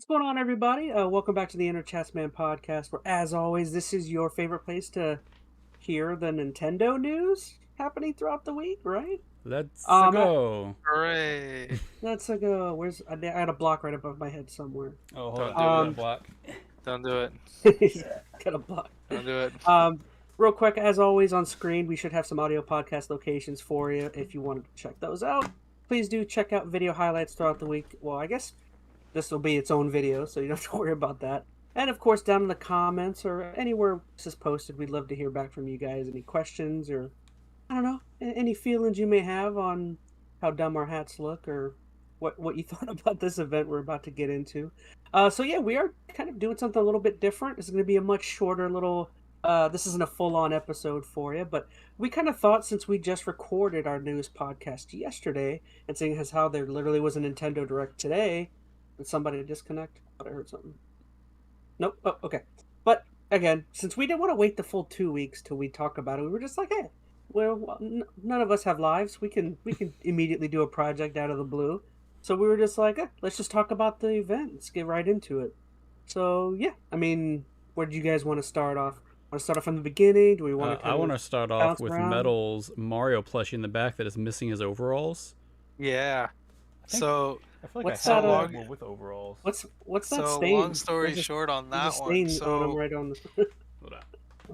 What's going on, everybody? Welcome back to the ChazmaN podcast, where, as always, this is your favorite place to hear the Nintendo news happening throughout the week, right? Let's Um, I- go. Hooray! let's go. I had a block right above my head somewhere. Oh, hold Don't on. do Got a it. block. Don't do it. He's got a block. Don't do it. Real quick, as always, on screen, we should have some audio podcast locations for you if you wanted to check those out. Please do check out video highlights throughout the week. Well, I guess this will be its own video, so you don't have to worry about that. And of course, down in the comments or anywhere this is posted, we'd love to hear back from you guys. Any questions or, I don't know, any feelings you may have on how dumb our hats look or what you thought about this event we're about to get into. So yeah, we are kind of doing something a little bit different. It's going to be a much shorter little. This isn't a full-on episode for you, but we kind of thought since we just recorded our newest podcast yesterday, and seeing as how there literally was a Nintendo Direct today. Did somebody disconnect? I thought I heard something. Nope. Oh, okay. But again, since we didn't want to wait the full 2 weeks till we talk about it, we were just like, hey, well, none of us have lives. We can immediately do a project out of the blue. So we were just like, let's just talk about the event. Let's get right into it. So yeah, I mean, where do you guys want to start off? Want to start off from the beginning? Do we want to? I want to start off bounce with around? Metal's Mario plushie in the back that is missing his overalls. Yeah. So, I feel like What's I have that, one with overalls. what's that so stain? long story There's a- short on there's that a one. stain on So, them right on the. Hold on.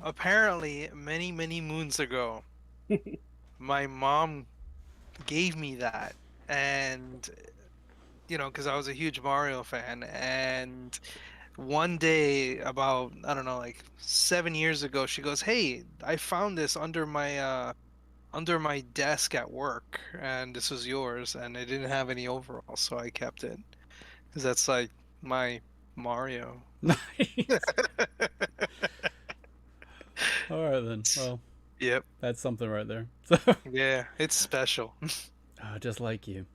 apparently, many moons ago, my mom gave me that, and because I was a huge Mario fan, and one day, about I don't know, like 7 years ago, she goes, "Hey, I found this under my desk at work, and this was yours, and it didn't have any overalls, so I kept it because that's like my Mario." Nice. All right then. Well, Yep. that's something right there. So, Yeah, it's special. just like you.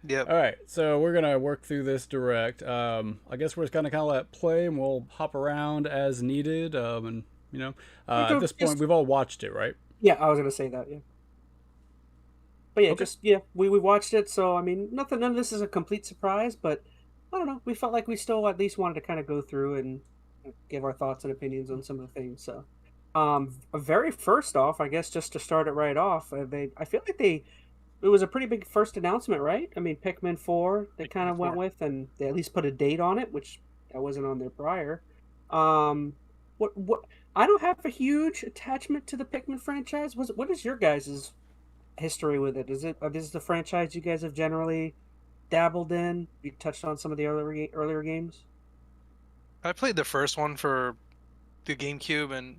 Yep. All right, so we're gonna work through this direct. I guess we're just gonna kind of let play, and we'll hop around as needed. And at this point, we've all watched it, right? Yeah, I was gonna say that. Yeah, but yeah, Okay. we watched it. So I mean, none of this is a complete surprise, but I don't know. We felt like we still at least wanted to kind of go through and give our thoughts and opinions on some of the things. So, very first off, I guess just to start it right off, I feel like it was a pretty big first announcement, right? I mean, Pikmin 4 they kind of went with, and they at least put a date on it, which that wasn't on there prior. What I don't have a huge attachment to the Pikmin franchise. What is your guys' history with it? This is the franchise you guys have generally dabbled in? You touched on some of the earlier games. I played the first one for the GameCube, and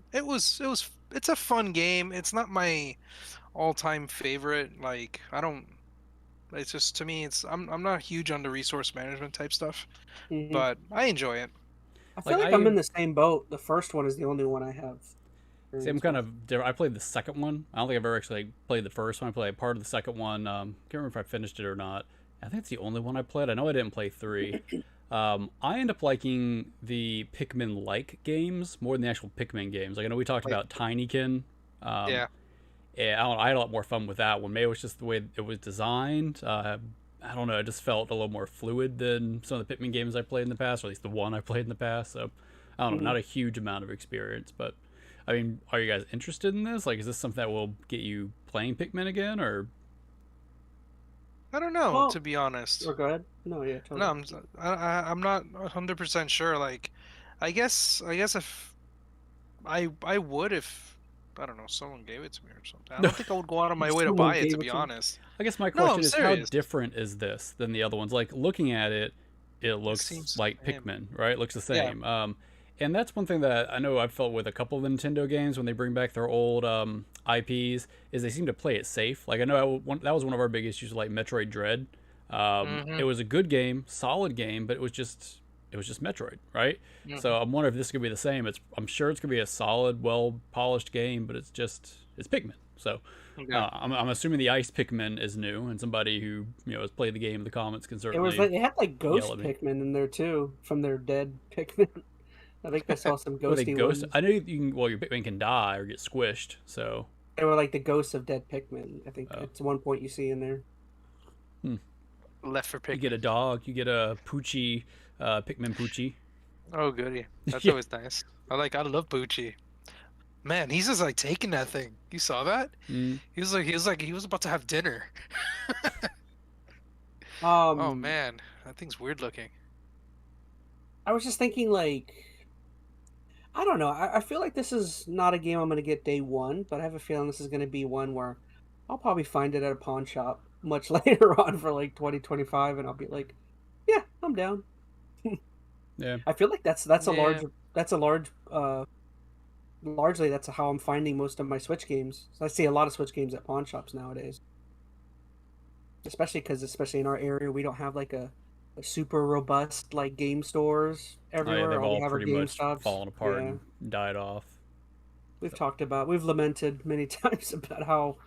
it's a fun game. It's not my all-time favorite. Like, I don't. It's just, to me, I'm not huge on the resource management type stuff, Mm-hmm. but I enjoy it. I feel Like, like I'm in the same boat. The first one is the only one I have. See, I'm kind of different. I played the second one. I don't think I've ever actually played the first one. I played part of the second one. Can't remember if I finished it or not. I think it's the only one I played. I know I didn't play 3. I end up liking the Pikmin-like games more than the actual Pikmin games. Like, I know we talked about Tinykin. Yeah. Yeah, I had a lot more fun with that one. Maybe it was just the way it was designed. I don't know. It just felt a little more fluid than some of the Pikmin games I played in the past, or at least the one I played in the past. So, I don't know. Not a huge amount of experience, but I mean, are you guys interested in this? Like, is this something that will get you playing Pikmin again, or? I don't know, Well, to be honest. Or go ahead. No, yeah, totally. No, I'm not 100% sure. Like, I guess if I would, if I don't know, someone gave it to me or something. I don't think I would go out of my way to Someone buy it, gave to it be to you. honest. I guess my No, question I'm is, serious. how different is this than the other ones? Like, looking at it, it looks seems like the same. Pikmin, right? It looks the Yeah. same. And that's one thing that I know I've felt with a couple of Nintendo games when they bring back their old IPs, is they seem to play it safe. Like, I know that was one of our big issues with, like, Metroid Dread. It was a good game, solid game, but it was just Metroid, right? So I'm wondering if this could be the same. I'm sure it's gonna be a solid, well polished game, but it's Pikmin. So Yeah. I'm assuming the Ice Pikmin is new, and somebody who has played the game in the comments can It certainly. was like it had like ghost yell at me. Pikmin in there too, from their dead Pikmin. I think I saw some Were they ghosty ghost? ones. I know you can. Well, your Pikmin can die or get squished. So They were like the ghosts of dead Pikmin. I think Oh. it's one point you see in there. Left for you pick. get a dog, you get a Poochie Pikmin Poochie. Oh, goody. That's Yeah. always nice. I love Poochie. Man, he's just like taking that thing. You saw that? Mm. He was about to have dinner. Um, Oh man, that thing's weird looking. I was just thinking, like, I don't know. I feel like this is not a game I'm going to get day one, but I have a feeling this is going to be one where I'll probably find it at a pawn shop much later on for like 2025, and I'll be like, yeah, I'm down. Yeah. I feel like that's a Yeah. large largely that's how I'm finding most of my Switch games. So I see a lot of Switch games at pawn shops nowadays. Especially in our area we don't have like a super robust like game stores Oh, yeah, everywhere. they've All we all have are pretty much GameStops. fallen apart Yeah. and died off. We've lamented many times about how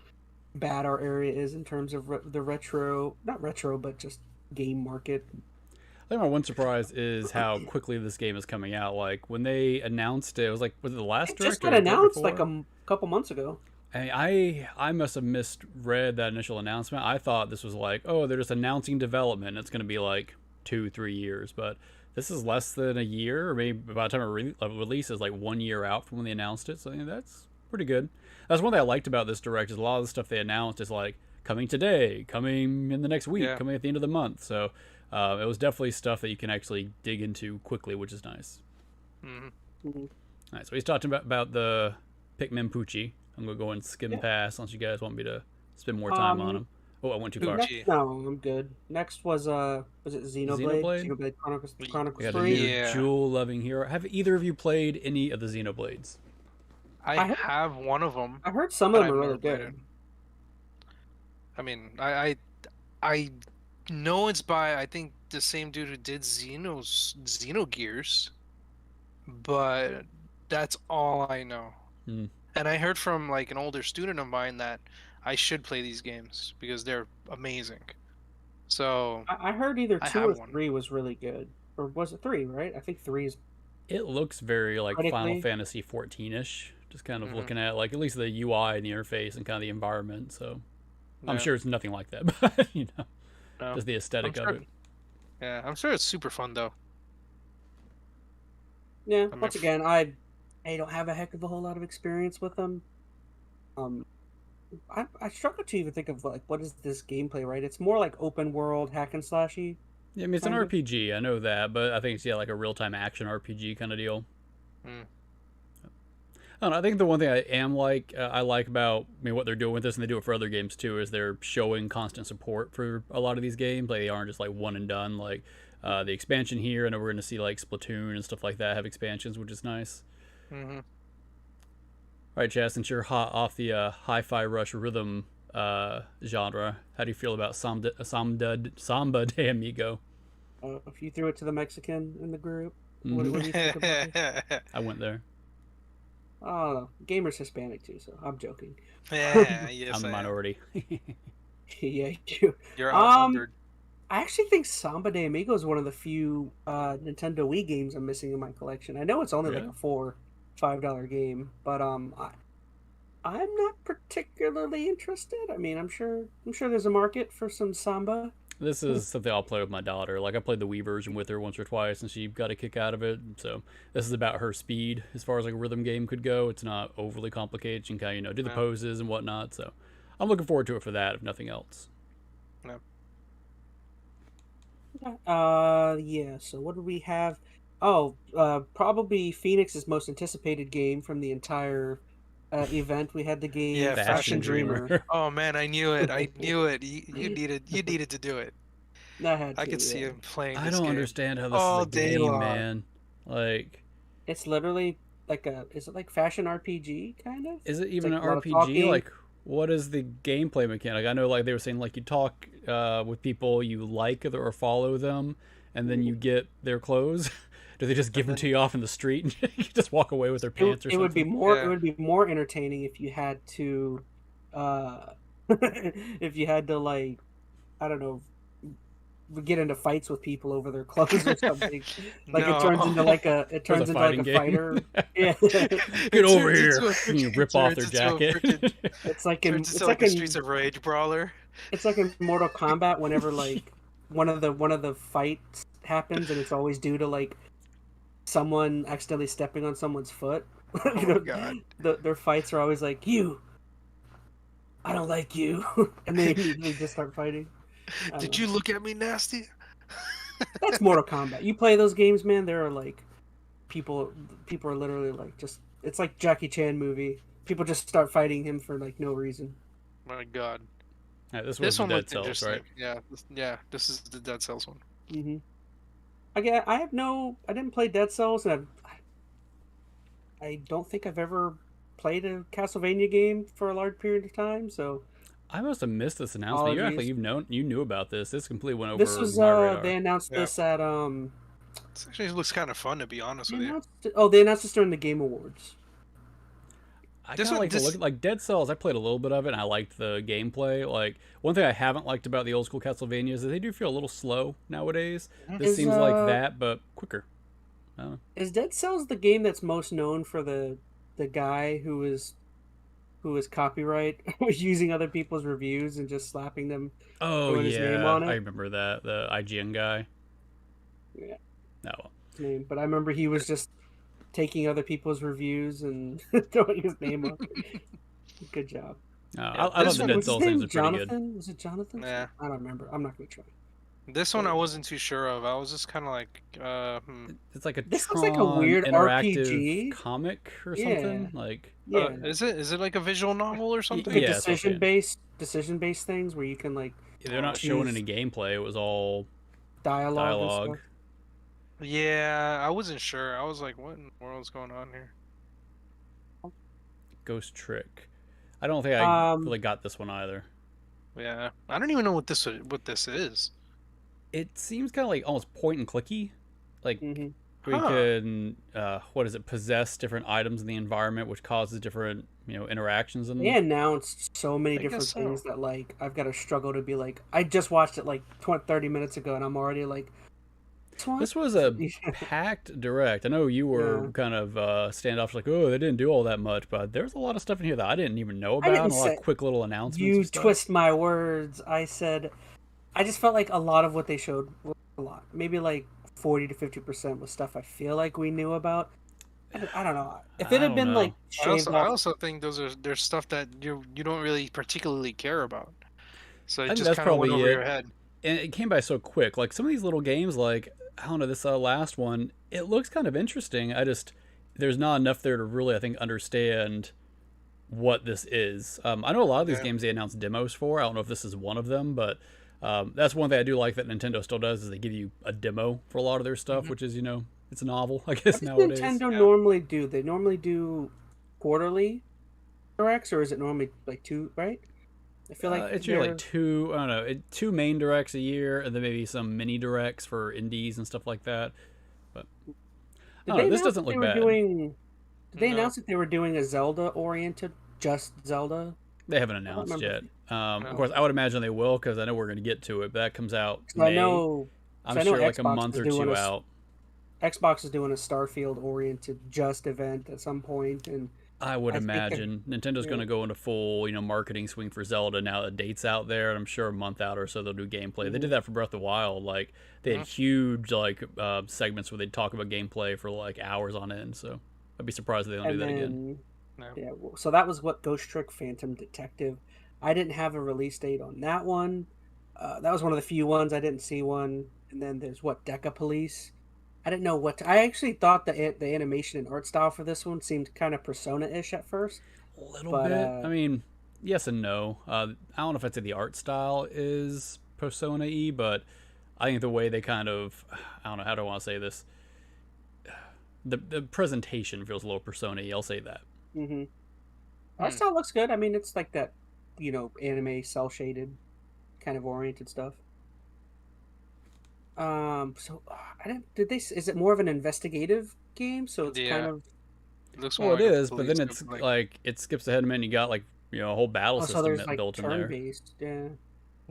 bad our area is in terms of the retro, not retro, but just game market. I think my one surprise is how quickly this game is coming out. Like when they announced it, it was like, was it the last It direct? just or got the direct announced before? like a couple months ago. I must have misread that initial announcement. I thought this was like, oh, they're just announcing development. It's going to be like 2-3 years, but this is less than a year, or maybe by the time it releases, like 1 year out from when they announced it. So yeah, that's pretty good. That's one thing I liked about this direct is a lot of the stuff they announced is like coming today, coming in the next week, Yeah. coming at the end of the month. So it was definitely stuff that you can actually dig into quickly, which is nice. Mhm. Mhm. All right, so he's talking about the Pikmin Poochie. I'm gonna go and skim past unless you guys want me to spend more time on him. Oh, I went too far. Poochie. No, I'm good. Next was it Xenoblade? Xenoblade? Xenoblade Chronicles We got a 3. new Yeah. jewel-loving hero. Have either of you played any of the Xenoblades? I I heard- have one of them. I heard some of But them are I've really never played good. I mean, I know it's by I think the same dude who did Xenogears, but that's all I know. Hmm. And I heard from like an older student of mine that I should play these games because they're amazing. So I heard either I 2 have or one. 3 was really good. Or was it 3, right? I think 3 is... It looks very like Final Critically? Fantasy 14-ish. Just kind of Mhm. looking at like at least the UI and the interface and kind of the environment. So I'm yeah, sure it's nothing like that, but you know, no. just the aesthetic I'm of sure- it. Yeah, I'm sure it's super fun though. Yeah, mean, once again, I don't have a heck of a whole lot of experience with them. I struggle to even think of like what is this gameplay, right? It's more like open world hack and slashy. Yeah, I mean it's an kind of. RPG. I know that, but I think it's like a real-time action RPG kind of deal. Mm. I don't know, I think the one thing I like about what they're doing with this, and they do it for other games too, is they're showing constant support for a lot of these games. Like they aren't just like one and done. Like the expansion here, I know we're going to see like Splatoon and stuff like that have expansions, which is nice. Hmm. All right, Chaz, since you're hot off the hi-fi rush rhythm genre, how do you feel about Samba de Amigo? If you threw it to the Mexican in the group, what do you think about it? I went there. Oh, gamer's Hispanic too, so I'm joking. Yeah, yes, I'm a I am. minority. Yeah, you. You're outnumbered. I actually think Samba de Amigo is one of the few Nintendo Wii games I'm missing in my collection. I know it's only like Really? a $4-5 game, but I'm not particularly interested. I mean, I'm sure there's a market for some Samba. This is something I'll play with my daughter. Like I played the Wii version with her once or twice, and she got a kick out of it. So this is about her speed as far as like a rhythm game could go. It's not overly complicated. She can kind of do the Yeah. poses and whatnot. So I'm looking forward to it for that, if nothing else. Yeah. So what do we have? Oh, probably Phoenix's most anticipated game from the entire event. We had the game Yeah, Fashion Dreamer. Oh man, I knew it. I knew it. You needed to do it. I could see him playing this I don't game. understand how this all is a day game, long. man. Like, It's literally like is it like fashion RPG kind of? is it even like an a lot of RPG? talking. Like, what is the gameplay mechanic? I know, like they were saying, like you talk with people you like or follow them, and then you get their clothes. Do they just give them to you off in the street and you just walk away with their pants or It something? would be more. Yeah. It would be more entertaining if you had to, if you had to like, I don't know, get into fights with people over their clothes or something. Like it turns into like a fighting game. fighter. Yeah, Get over here! And you rip off their jacket. it's like in Turns it's into like like a in Streets of Rage brawler. it's like in Mortal Kombat whenever like one of the fights happens, and it's always due to like someone accidentally stepping on someone's foot. Oh my god. Their fights are always like, you, I don't like you, and they immediately just start fighting. Did you look at me nasty? That's Mortal Kombat. You play those games, man. There are like people are literally like just. It's like Jackie Chan movie. People just start fighting him for like no reason. My god. Yeah, this This one Dead looked Cells, interesting. right? Yeah. This is the Dead Cells one. Mm-hmm. Again, I didn't play Dead Cells, and I don't think I've ever played a Castlevania game for a large period of time. So I must have missed this announcement. You apologies. actually you knew about this. This completely went over This was my radar. they announced this at This actually looks kind of fun, to be honest with you. they announced this during the Game Awards. I This kind of one- like to look like Dead Cells. I played a little bit of it, and I liked the gameplay. Like one thing I haven't liked about the old school Castlevania is that they do feel a little slow nowadays. This Is, seems like that, but quicker. I don't know. Is Dead Cells the game that's most known for the guy who is copyright was using other people's reviews and just slapping them? Oh throwing his name on it? I remember that, the IGN guy. Yeah. No, well. His name, but I remember he was just taking other people's reviews and throwing his name on. Good job. No, Yeah, I love this the one- Dead Was his Cells name games are pretty good. Jonathan? Was it Jonathan? Nah. I don't remember. I'm not gonna try. This one I wasn't too sure of. I was just kind of like, It's like a This Tron looks like a weird interactive RPG. comic or Yeah. something. Like Yeah, is it like a visual novel or something? like yeah, it's okay. decision based things where you can like they're not showing any gameplay. It was all dialogue. dialogue. Yeah, I wasn't sure. I was like, what in the world's going on here? Ghost Trick. I don't think I Um, really got this one either. Yeah, I don't even know what this is. It seems kind of like almost point and clicky, like Mhm. we Huh. can possess different items in the environment, which causes different interactions. And They announced so many I different guess so. things that like I've got to struggle to be like. I just watched it like 30 minutes ago, and I'm already like. this was a packed direct. I know you were Yeah. kind of standoffish, like, oh, they didn't do all that much, but there's a lot of stuff in here that I didn't even know about, didn't and a lot of say- quick little announcements. You and stuff. twist my words. I said, I just felt like a lot of what they showed was a lot. Maybe like 40 to 50% was stuff I feel like we knew about. I don't know. If it I had don't been know. like I shaved also, I off, also think there's stuff that you don't really particularly care about. So it think just that's kind of went probably over it. your head. And it came by so quick. Like some of these little games, like I don't know, this last one, it looks kind of interesting. There's not enough there to really, I think, understand what this is. I know a lot of these Yeah. games they announce demos for. I don't know if this is one of them, but that's one thing I do like that Nintendo still does is they give you a demo for a lot of their stuff, which is it's novel, I guess what does nowadays. Nintendo normally do? They normally do quarterly directs, or is it normally like two? Right? I feel like it's usually they're- like two. I don't know, two main directs a year, and then maybe some mini directs for indies and stuff like that. But I Did don't they know, this announce doesn't that they look were bad. Did they No. announce that they were doing a Zelda-oriented, just Zelda? They haven't announced yet. remember. Of course, I would imagine they will because I know we're going to get to it. But that comes out 'Cause I May. know I'm I know sure like a Xbox month is or doing two a- out. Xbox is doing a Starfield-oriented just event at some point, and I would I think that- imagine Nintendo's yeah. going to go into full, marketing swing for Zelda now that date's out there. And I'm sure a month out or so they'll do gameplay. They Mm-hmm. did that for Breath of the Wild. Like they had huge segments where they'd talk about gameplay for like hours on end. So I'd be surprised if they don't do and that then again. No. yeah. So that was what Ghost Trick Phantom Detective. I didn't have a release date on that one. That was one of the few ones I didn't see one. And then there's Deca Police. I didn't know I actually thought the animation and art style for this one seemed kind of Persona-ish at first. A little but, bit. I mean, yes and no. I don't know if I'd say the art style is Persona-y, but I think the way they kind of, I don't know, how do I want to say this? The presentation feels a little Persona-y, I'll say that. Mm-hmm. Art style looks good. I mean, it's like that, anime cell shaded kind of oriented stuff. So I didn't. Is it more of an investigative game? So it's Yeah. kind of. It looks Well, more it like a is, but then police it's type of, like it skips ahead a minute. And you got like a whole battle Oh, so system there's like built in turn there. based. Yeah.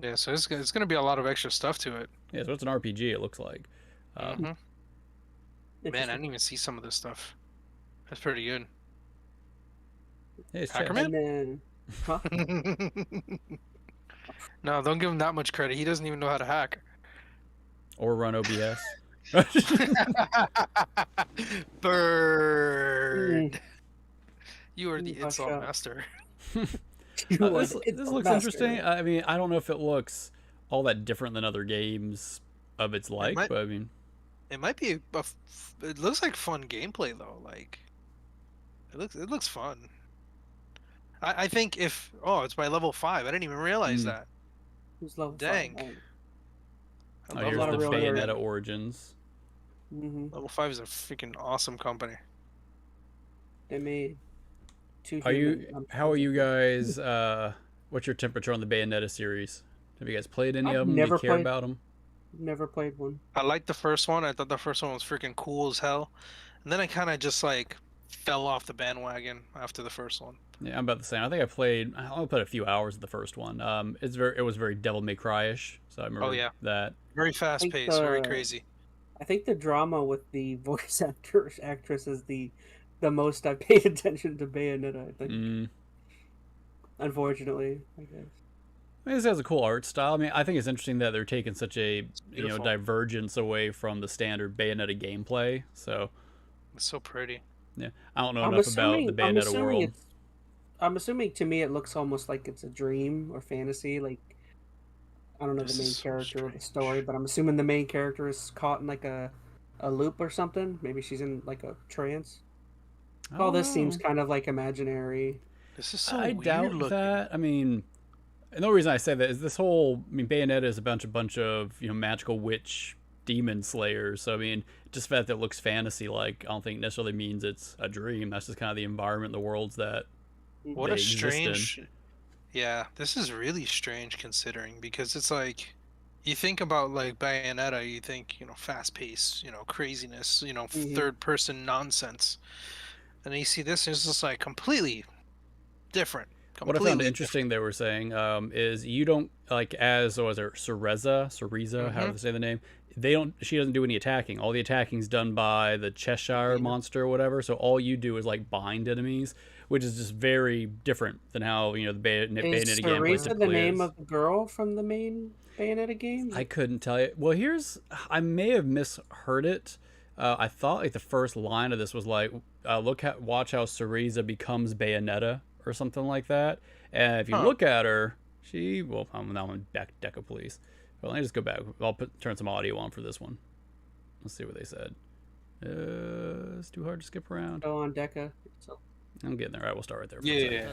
yeah. So it's going to be a lot of extra stuff to it. Yeah, so it's an RPG. It looks like. Mhm. Man, I Interesting. didn't even see some of this stuff. That's pretty good. Hey, it's Hacker Chaz. Man? And then, huh? No, don't give him that much credit. He doesn't even know how to hack. Or run OBS. Bird. You are the Watch insult out. master. This looks interesting. I mean, I don't know if it looks all that different than other games of its like, but I mean, it might be. It looks like fun gameplay though. Like, it looks fun. I think if it's by level 5. I didn't even realize that. Who's level Dang. 5? oh, here's the Bayonetta Origins. Level 5 is a freaking awesome company. They made 2. How are you guys? What's your temperature on the Bayonetta series? Have you guys played any of them? Do you care about them? Never played one. I liked the first one. I thought the first one was freaking cool as hell. And then I kind of just like fell off the bandwagon after the first one. Yeah, I'm about the same. I think I only played a few hours of the first one. It was very Devil May Cry-ish, so I remember that. Very fast paced, very crazy. I think the drama with the voice actress is the most I paid attention to Bayonetta, I think. Unfortunately, I guess. I mean, this has a cool art style. I mean, I think it's interesting that they're taking such a divergence away from the standard Bayonetta gameplay. So it's so pretty. Yeah, I don't know enough about the Bayonetta world. I'm assuming to me it looks almost like it's a dream or fantasy. Like, I don't know the main character or the story, but I'm assuming the main character is caught in like a loop or something. Maybe she's in like a trance. All this seems kind of like imaginary. This is so I weird doubt looking. that. I mean, and the only reason I say that is this whole. I mean, Bayonetta is a bunch of magical witch demon slayers. So I mean, just the fact that it looks fantasy like, I don't think necessarily means it's a dream. That's just kind of the environment, the worlds that. What a strange. Yeah, this is really strange considering, because it's like, you think about like Bayonetta, you think fast pace, craziness, third person nonsense, and then you see this, it's just like completely different. What I found interesting, they were saying, is you don't like Cereza, how to say the name. She doesn't do any attacking. All the attacking is done by the Cheshire monster or whatever. So all you do is like bind enemies, which is just very different than how the Bayonetta gameplay is Cereza the name of the girl from the main Bayonetta game? I couldn't tell you. Well, I may have misheard it. I thought like the first line of this was like, watch how Cereza becomes Bayonetta or something like that. And if you look at her, I'm now on Deca, please. Well, let me just go back. I'll turn some audio on for this one. Let's see what they said. It's too hard to skip around. Go on Deca. So. I'm getting there. All right, we'll start right there. Yeah.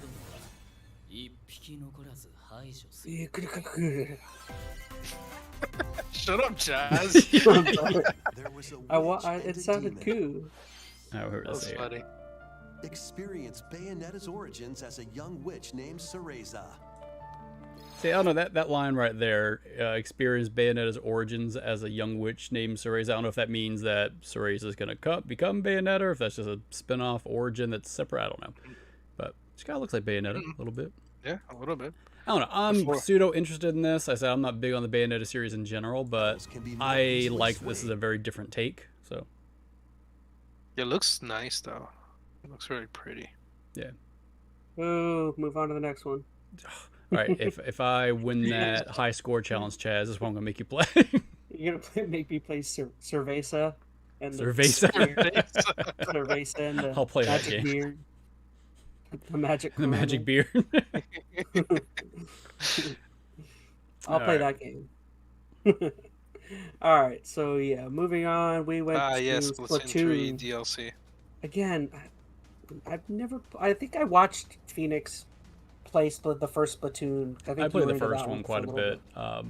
Shut up, Chaz. It sounded cool. I heard That's funny. Experience Bayonetta's origins as a young witch named Cereza. See, I don't know, that line right there, experience Bayonetta's origins as a young witch named Cereza. I don't know if that means that Cereza is going to become Bayonetta, or if that's just a spin-off origin that's separate. I don't know. But she kind of looks like Bayonetta a little bit. Yeah, a little bit. I don't know. I'm pseudo-interested in this. I said I'm not big on the Bayonetta series in general, but I like this is a very different take. So It looks nice, though. It looks very pretty. Yeah. Oh, move on to the next one. All right, if I win that high score challenge, Chaz, this is what I'm gonna make you play. You're gonna make me play Cerveza and Cerveza. Cerveza and the I'll play that magic game. beard. The magic. The magic beard. I'll play that game. All right, so yeah, moving on. We went to Splatoon 3 DLC. Again, I think I watched Phoenix play the first Splatoon. I played the first one quite a bit. I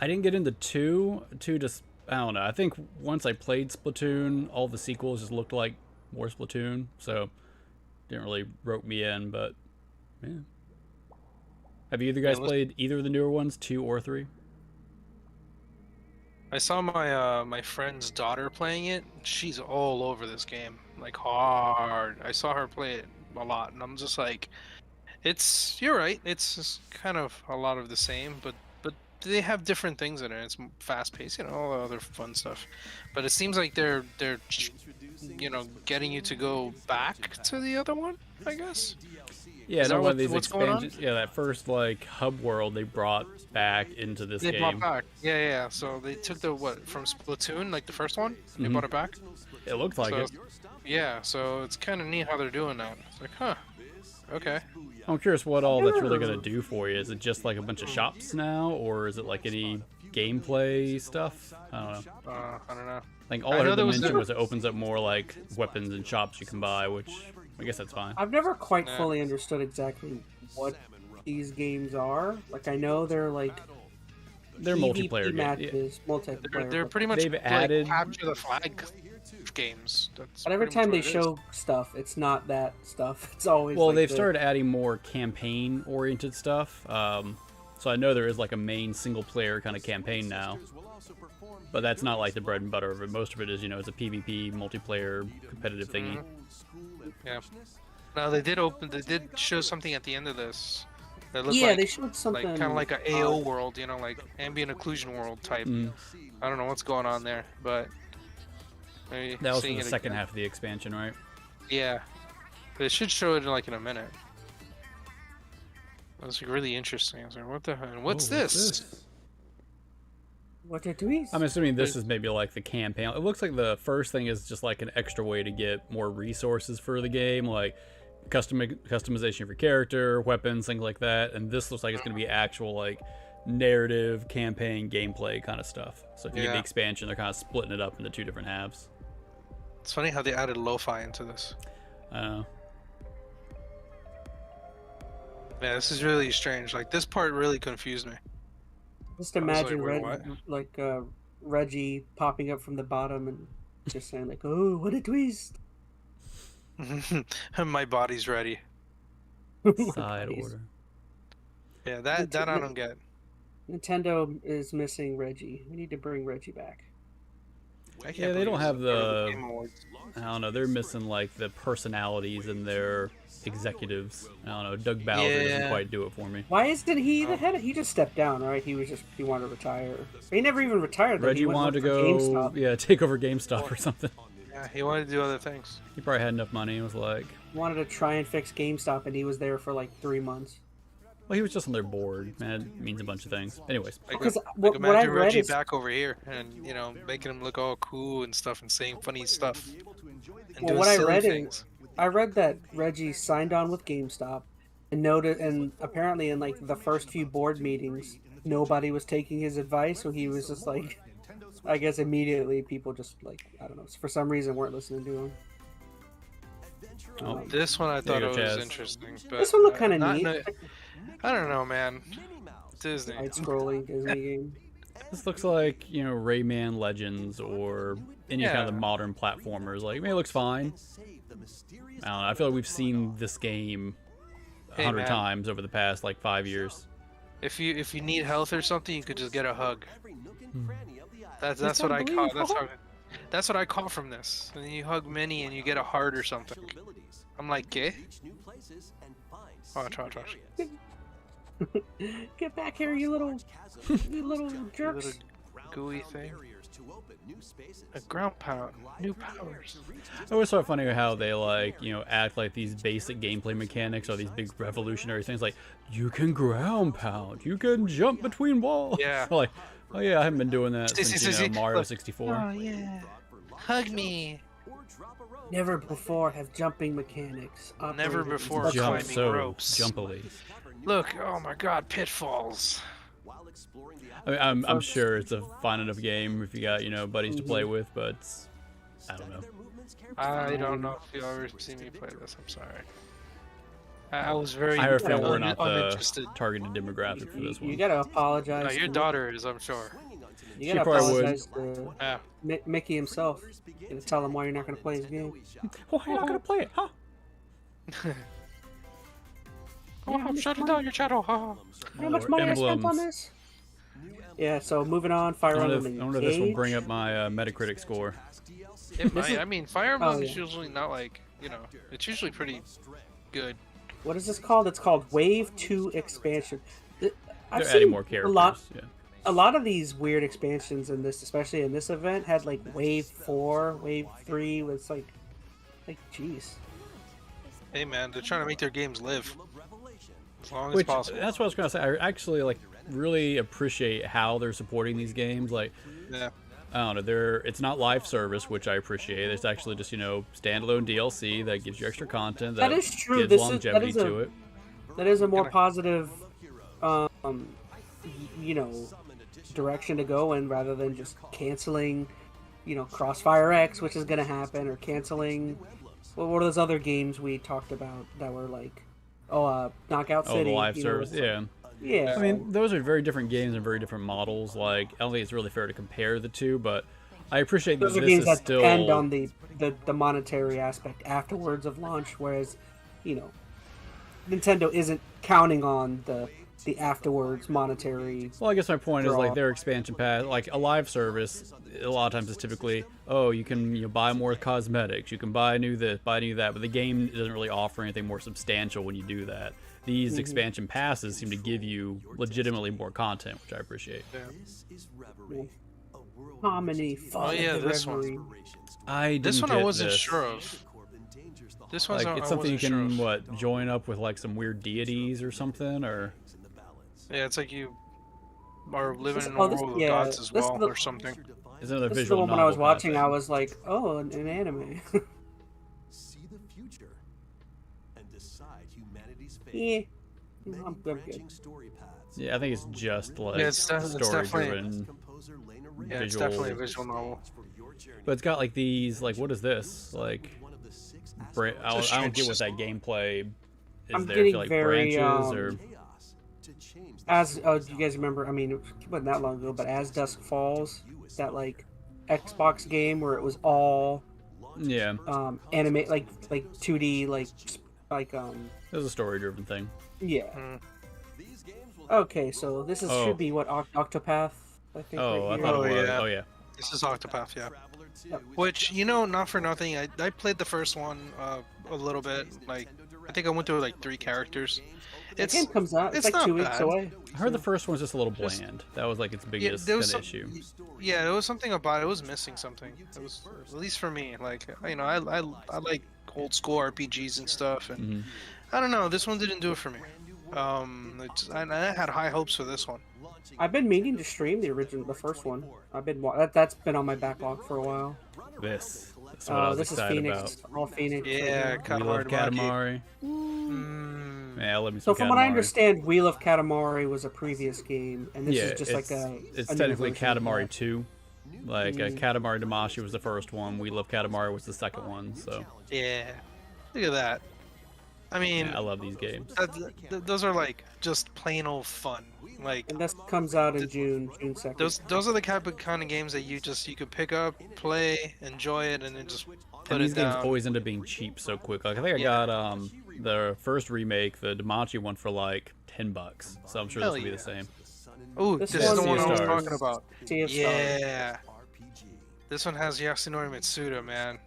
didn't get into 2. 2 just, I don't know. I think once I played Splatoon, all the sequels just looked like more Splatoon, so didn't really rope me in, but yeah. Have either guys played either of the newer ones, 2 or 3? I saw my friend's daughter playing it. She's all over this game, like hard. I saw her play it a lot, and I'm just like, you're right. It's just kind of a lot of the same, but they have different things in it. It's fast paced, all the other fun stuff. But it seems like they're getting you to go back to the other one, I guess. Yeah, Is no, that one of these what's going on? expansions. Yeah, that first like hub world they brought back into this They game. brought back. Yeah. So they took the what from Splatoon, like the first one. They brought it back. It looks like So it. yeah, so it's kind of neat how they're doing that. It's like, huh, okay. I'm curious what all that's really gonna do for you. Is it just like a bunch of shops now, or is it like any gameplay stuff? I don't know. I don't know. Like all I I know heard there them was mention a- was it opens up more like weapons and shops you can buy, which I guess that's fine. I've never quite Yeah. fully understood exactly what these games are. Like I know they're like They're PvP multiplayer games. matches, multiplayer. They're but- pretty much They've like added- capture the flag games. That's But every pretty much time what they it is. show stuff, it's not that stuff. It's always Well, like they've the- started adding more campaign-oriented stuff. So I know there is like a main single-player kind of campaign now, but that's not like the bread and butter of it. Most of it is, it's a PvP multiplayer competitive thingy. Yeah. Now they did show something at the end of this. That looked Yeah, like, they showed something kind of like a AO world, like ambient occlusion world type. I don't know what's going on there, but maybe That was for seeing the it second again. half of the expansion, right? Yeah, they should show it like in a minute. That's like really interesting. I was like, what the hell? What's this? What they're doing. I'm assuming this is maybe like the campaign. It looks like the first thing is just like an extra way to get more resources for the game, like customization of your character, weapons, things like that. And this looks like it's going to be actual like narrative campaign gameplay kind of stuff. So if you get the Yeah. expansion, they're kind of splitting it up into two different halves. It's funny how they added lo-fi into this. Uh, Yeah, this is really strange. Like this part really confused me. Just I was like, imagine wait, what? Reggie popping up from the bottom and just saying like, "Oh, what a twist!" My body's ready. side Jeez. order. Yeah, that I don't get. Nintendo is missing Reggie. We need to bring Reggie back. I can't Yeah, they believe don't it's have part of the- Game Awards. I don't know. They're missing like the personalities in their executives. I don't know. Doug Bowser doesn't Yeah. quite do it for me. Why isn't he Oh. the head? He just stepped down, right? He wanted to retire. He never even retired. Though. Reggie He went wanted to work for go, GameStop. yeah, take over GameStop or something. Yeah, he wanted to do other things. He probably had enough money. It was like, Wanted to try and fix GameStop, and he was there for like 3 months. well, he was just on their board. Man, it means a bunch of things. Anyways, Like, Because like what I imagine read Reggie is back over here and making him look all cool and stuff and saying funny stuff. And Well, doing what I silly read things. I read that Reggie signed on with GameStop, and noted, and apparently in like the first few board meetings, nobody was taking his advice, so he was just like, I guess immediately people just like, I don't know, for some reason weren't listening to him. oh, This one I thought you it go, was Chaz. interesting. But, This one looked kind of not neat. in a- I don't know, man. Disney. Side-scrolling Disney game. this looks like Rayman Legends or any kind of the Yeah. modern platformers. Like, I mean, it looks fine. I don't know. I feel like we've seen this game a Hey, 100 man. times over the past like 5 years. If you need health or something, you could just get a hug. That's Just what I don't caught. believe. That's what I caught from this. And you hug Minnie and you get a heart or something. I'm like, eh? Watch. Get back here, you little You jerks. little gooey thing. A ground pound. New powers. I always thought it funny how they act like these basic gameplay mechanics are these big revolutionary things. Like, you can ground pound, you can jump between walls. Yeah. Like, oh yeah, I haven't been doing that See, since Mario look. 64. Oh yeah. Hug me. Never before have jumping mechanics. Never operated in before such Jump climbing so ropes. jumpily. Look, oh my god, pitfalls. I mean, I'm sure it's a fine enough game if you got buddies to play with, but I don't know. I don't know if you'll ever see me play this. I'm sorry. I was very I have a feeling we're not the uninterested. targeted demographic for this You one. gotta apologize. No, your to- daughter is, I'm sure. You She gotta probably would. apologize to Yeah. Mickey himself. You gotta tell him why you're not gonna play his game. Why are you not gonna play it, huh? Oh, shut it down, your channel. Oh. How much More money I spent on emblems. this? Yeah, so moving on, Fire I wonder Emblem if this will Engage. bring up my Metacritic score. It might. I mean, Fire Emblem is yeah. usually not like, it's usually pretty good. What is this called? It's called Wave 2 Expansion. I've They're adding seen more characters. Yeah. a lot of these weird expansions in this, especially in this event, had like Wave 4, Wave 3, was like, jeez. Hey man, they're trying to make their games live. as long as Which possible. that's what I was gonna say. I actually like really appreciate how they're supporting these games. Like, Yeah. I don't know, it's not live service, which I appreciate. It's actually just standalone DLC that gives you extra content that is true. gives longevity to it. That is a more positive, you know, direction to go in rather than just canceling, Crossfire X, which is going to happen, or canceling. What are those other games we talked about that were like, Knockout City? Oh, the live service, yeah. Yeah. I mean, those are very different games and very different models. Like, I don't think it's really fair to compare the two, but I appreciate that those are this games is that still depend on the monetary aspect afterwards of launch, whereas, Nintendo isn't counting on the afterwards monetary. Well, I guess my point is draw. like their expansion pass, like a live service. A lot of times it's typically, you can buy more cosmetics, you can buy new this, buy new that, but the game doesn't really offer anything more substantial when you do that. These expansion passes seem to give you legitimately more content, which I appreciate. Harmony, fun, this reverie. one. This one I wasn't sure of. This one's Like, it's something you can join up with like some weird deities or something, or Yeah, it's like you are living in a world of gods as well, or something. is another This is the visual one when I was novel kinda watching. thing. I was like, "Oh, an anime." See the future and decide humanity's fate. Yeah, I'm good. Story paths. Yeah, I think it's just like it's story-driven Yeah, it's visual. definitely a visual novel. But it's got like these, like, what is this? Like, I don't get what that gameplay is. I'm there. getting Like very, branches or do you guys remember? I mean, it wasn't that long ago, but As Dusk Falls, that like Xbox game where it was all yeah, anime, like 2D, like it was a story-driven thing. yeah. Okay, so this should be what Octopath. I think. Oh, right I thought here. it was. yeah. Oh yeah. This is Octopath, yeah. Which, not for nothing, I played the first one a little bit. Like, I think I went through like 3 characters. That game comes out. It's like not 2 weeks bad. away. I heard the first one's just a little bland. That was like its biggest kind of issue. Yeah, there was something about it. It was missing something. It was, at least for me. Like, I like old school RPGs and stuff, and I don't know. This one didn't do it for me. I had high hopes for this one. I've been meaning to stream the first one. I've been that's been on my backlog for a while. That's what I was This is excited Phoenix, about. all Phoenix. Yeah, We love Katamari. Yeah, let me. So from what I understand, Wheel of Katamari was a previous game, and this is just like it's a technically new version of Katamari that. 2. Like Katamari Damacy was the first one. We Love Katamari was the second one. So Yeah, look at that. I mean, yeah, I love these games. those are like just plain old fun. Like, And this comes out in June 2nd. those are the kind of games that you could pick up, play, enjoy it, and then just put And these it games down. always end up being cheap so quick. Like I think I got the first remake, the Damacy one, for like $10. So I'm sure Hell this will be yeah. the same. Oh, This this is the one one I was is- talking about. Sea of Stars. Yeah, this one has Yasunori Mitsuda, man.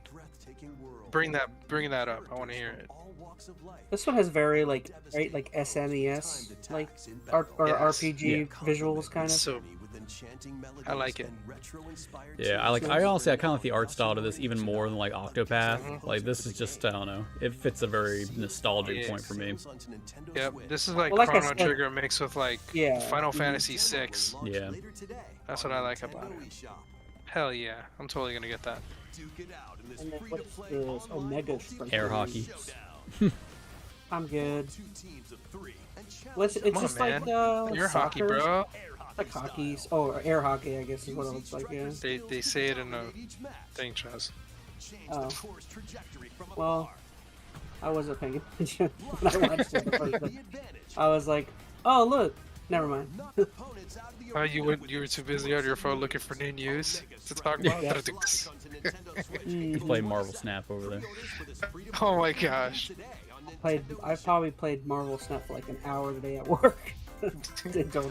Bring that up. I want to hear it. This one has very like SNES like RPG visuals kind of. So I like it. Yeah, I kind of like the art style to this even more than like Octopath. Like this is just, I don't know, it fits a very nostalgic point for me. Yep, this is like Well, like I Chrono said- Trigger mixed with like Yeah. Final Fantasy VI. Yeah, That's what I like about it. Hell yeah, I'm totally gonna get that. And then what's this? Omega Sprint. air hockey. I'm good. Well, it's just on, like man. You're hockey, soccer. bro. Like hockey, or air hockey, I guess is what it looks like. Yeah. They say it in the thing, Chaz. Oh. Well, I wasn't paying attention when I watched it the first time. I was like, oh look, never mind. You were too busy on your phone looking for new news to talk about. Yeah. You play Marvel Snap over there. Oh my gosh. I probably played Marvel Snap for like an hour today at work. In total.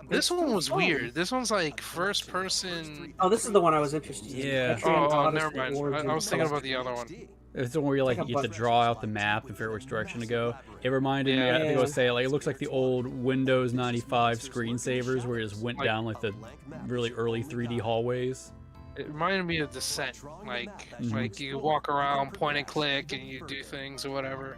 This one was weird. This one's like first person. Oh, this is the one I was interested in. Yeah. Etrian Oh, Odyssey never mind. I Origins was thinking about Collection. the other one. It's the one where you like Like a you have to button. draw out the map and figure out which direction to go. It reminded me, I think I Yeah. would say, like it looks like the old Windows 95 screensavers where you just went Like- down like the really early 3D hallways. It reminded me of Descent. Like Mhm. like you walk around, point and click, and you do things or whatever.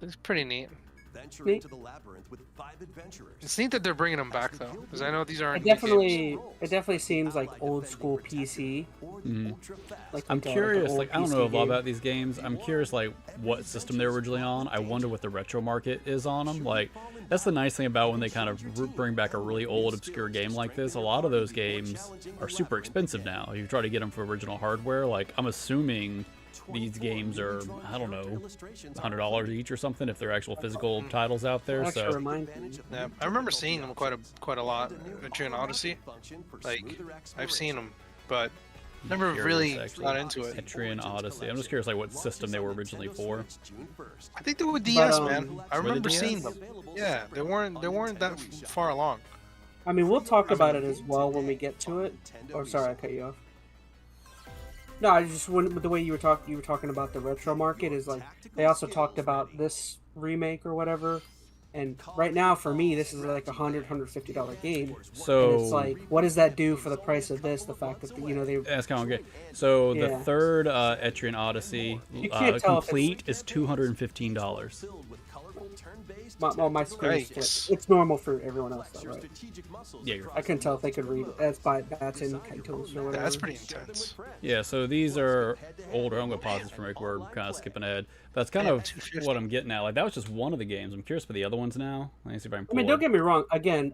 It's pretty neat. Venture Neat. into the labyrinth with 5 adventurers. It's neat that they're bringing them back though, because I know these aren't It new games. definitely seems like old school PC. Like I'm a curious, old like, I don't PC know a lot game. about these games. I'm curious, like, what system they were originally on. I wonder what the retro market is on them. Like, that's the nice thing about when they kind of bring back a really old, obscure game like this. A lot of those games are super expensive now. You try to get them for original hardware. Like, I'm assuming these games are, I don't know, $100 each or something if they're actual physical titles out there. That actually So reminds me. Yeah, I remember seeing them quite a lot. EnteR and Odyssey, like I've seen them, but never really got into it. EnteR and Odyssey. I'm just curious, like, what system they were originally for. I think they were DS, But, man. I were they remember DS? seeing them. Yeah, they weren't that far along. I mean, we'll talk about it as well when we get to it. Oh, sorry, I cut you off. No, I just went the way you were talking about the retro market is like they also talked about this remake or whatever, and right now for me this is like $150 game. So And it's like, what does that do for the price of this? The fact that they that's kind of okay. So the Yeah. third EnteR and Odyssey You can't tell if complete is $215. my screen is Yikes. flipped. It's normal for everyone else though, right? Yeah, you're I couldn't tell if they could read it. That's in titles or whatever. That's pretty intense. Yeah, so these are older. I'm going to pause this for a minute. We're kind of skipping ahead. That's kind of what I'm getting at. Like, that was just one of the games. I'm curious for the other ones now. Let me see if I can I pull mean, it. don't get me wrong. Again,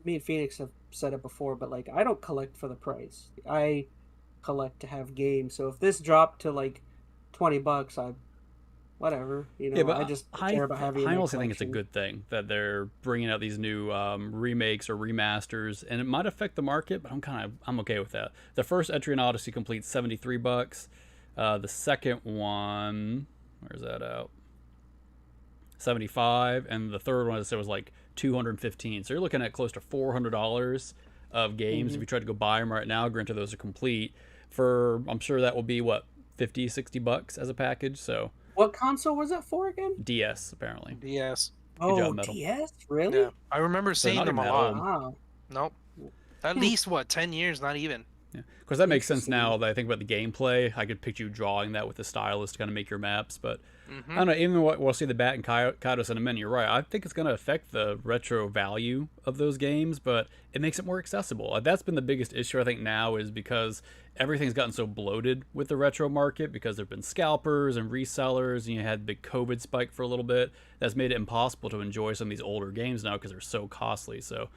me and Phoenix have said it before, but like, I don't collect for the price. I collect to have games. So if this dropped to like $20, whatever. Yeah, but I just care about having. I my also think it's a collection. good thing that they're bringing out these new remakes or remasters, and it might affect the market, but I'm okay with that. The first EnteR and Odyssey completes $73. The second one, where's that out? 75, and the third one I said was like 215. So you're looking at close to $400 of games if you try to go buy them right now. Granted, those are complete. For I'm sure that will be what, $50-$60 as a package. So What console was that for again? DS apparently. DS. Oh, job, Metal. DS, really? Yeah, I remember seeing not them a even that lot. old. Wow. Nope. At least what, 10 years? Not even. Yeah, of course that makes sense now that I think about the gameplay. I could picture you drawing that with the stylus to kind of make your maps, but I don't know. Even we'll see the Bat and Kaidos in a minute. You're right. I think it's going to affect the retro value of those games, but it makes it more accessible. That's been the biggest issue I think now is because everything's gotten so bloated with the retro market because there've been scalpers and resellers, and you had the big COVID spike for a little bit. That's made it impossible to enjoy some of these older games now because they're so costly. So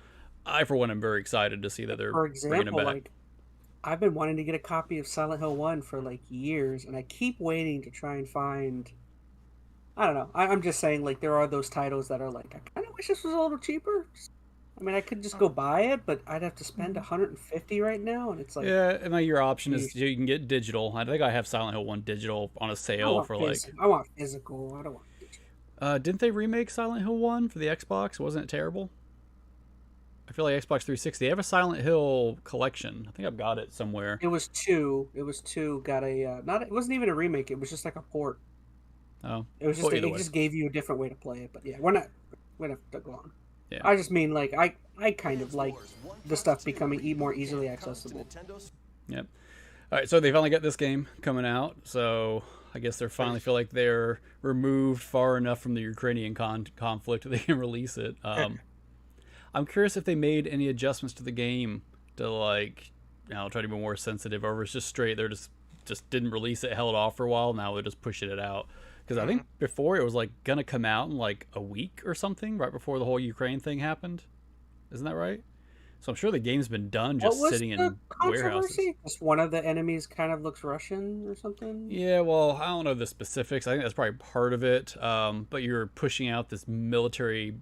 I, for one, am very excited to see that they're For bringing them example, back. like I've been wanting to get a copy of Silent Hill 1 for like years, and I keep waiting to try and find. I don't know. I'm just saying, like, there are those titles that are like, I kind of wish this was a little cheaper. I mean, I could just go buy it, but I'd have to spend $150 right now, and it's like, Yeah, and like your option is you can get digital. I think I have Silent Hill 1 digital on a I sale want for like. I want physical. I don't want digital. Didn't they remake Silent Hill 1 for the Xbox? Wasn't it terrible? I feel like Xbox 360. They have a Silent Hill collection. I think I've got it somewhere. It was two. Got a not. It wasn't even a remake. It was just like a port. Oh, It was just well, either it way. just gave you a different way to play it. But yeah, we're not have to go on. Yeah. I just mean like I kind of like the stuff becoming more easily accessible. Yep. All right, so they finally got this game coming out. So I guess they finally feel like they're removed far enough from the Ukrainian conflict that they can release it. I'm curious if they made any adjustments to the game to like, try to be more sensitive, or it's just straight. They're just didn't release it, held off for a while. Now they're just pushing it out. Because I think before it was like gonna come out in like a week or something, right before the whole Ukraine thing happened. Isn't that right? So I'm sure the game's been done just What was sitting the in warehouses. controversy? Just one of the enemies kind of looks Russian or something. Yeah, well, I don't know the specifics. I think that's probably part of it. But you're pushing out this military,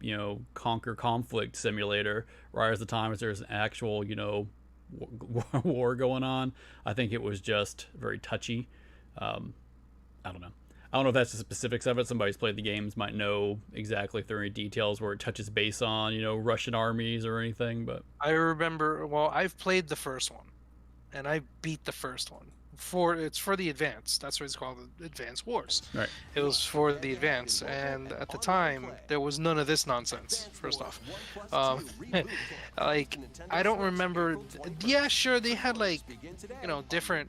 conquer conflict simulator, right as the time as there's an actual, war going on. I think it was just very touchy. I don't know. I don't know if that's the specifics of it. Somebody's played the games might know exactly if there are any details where it touches base on, Russian armies or anything. But I remember. Well, I've played the first one, and I beat the first one. It's for the Advance. That's what it's called, the Advance Wars. right. It was for the Advance, and at the time there was none of this nonsense. First off, like I don't remember. Yeah, sure, they had like different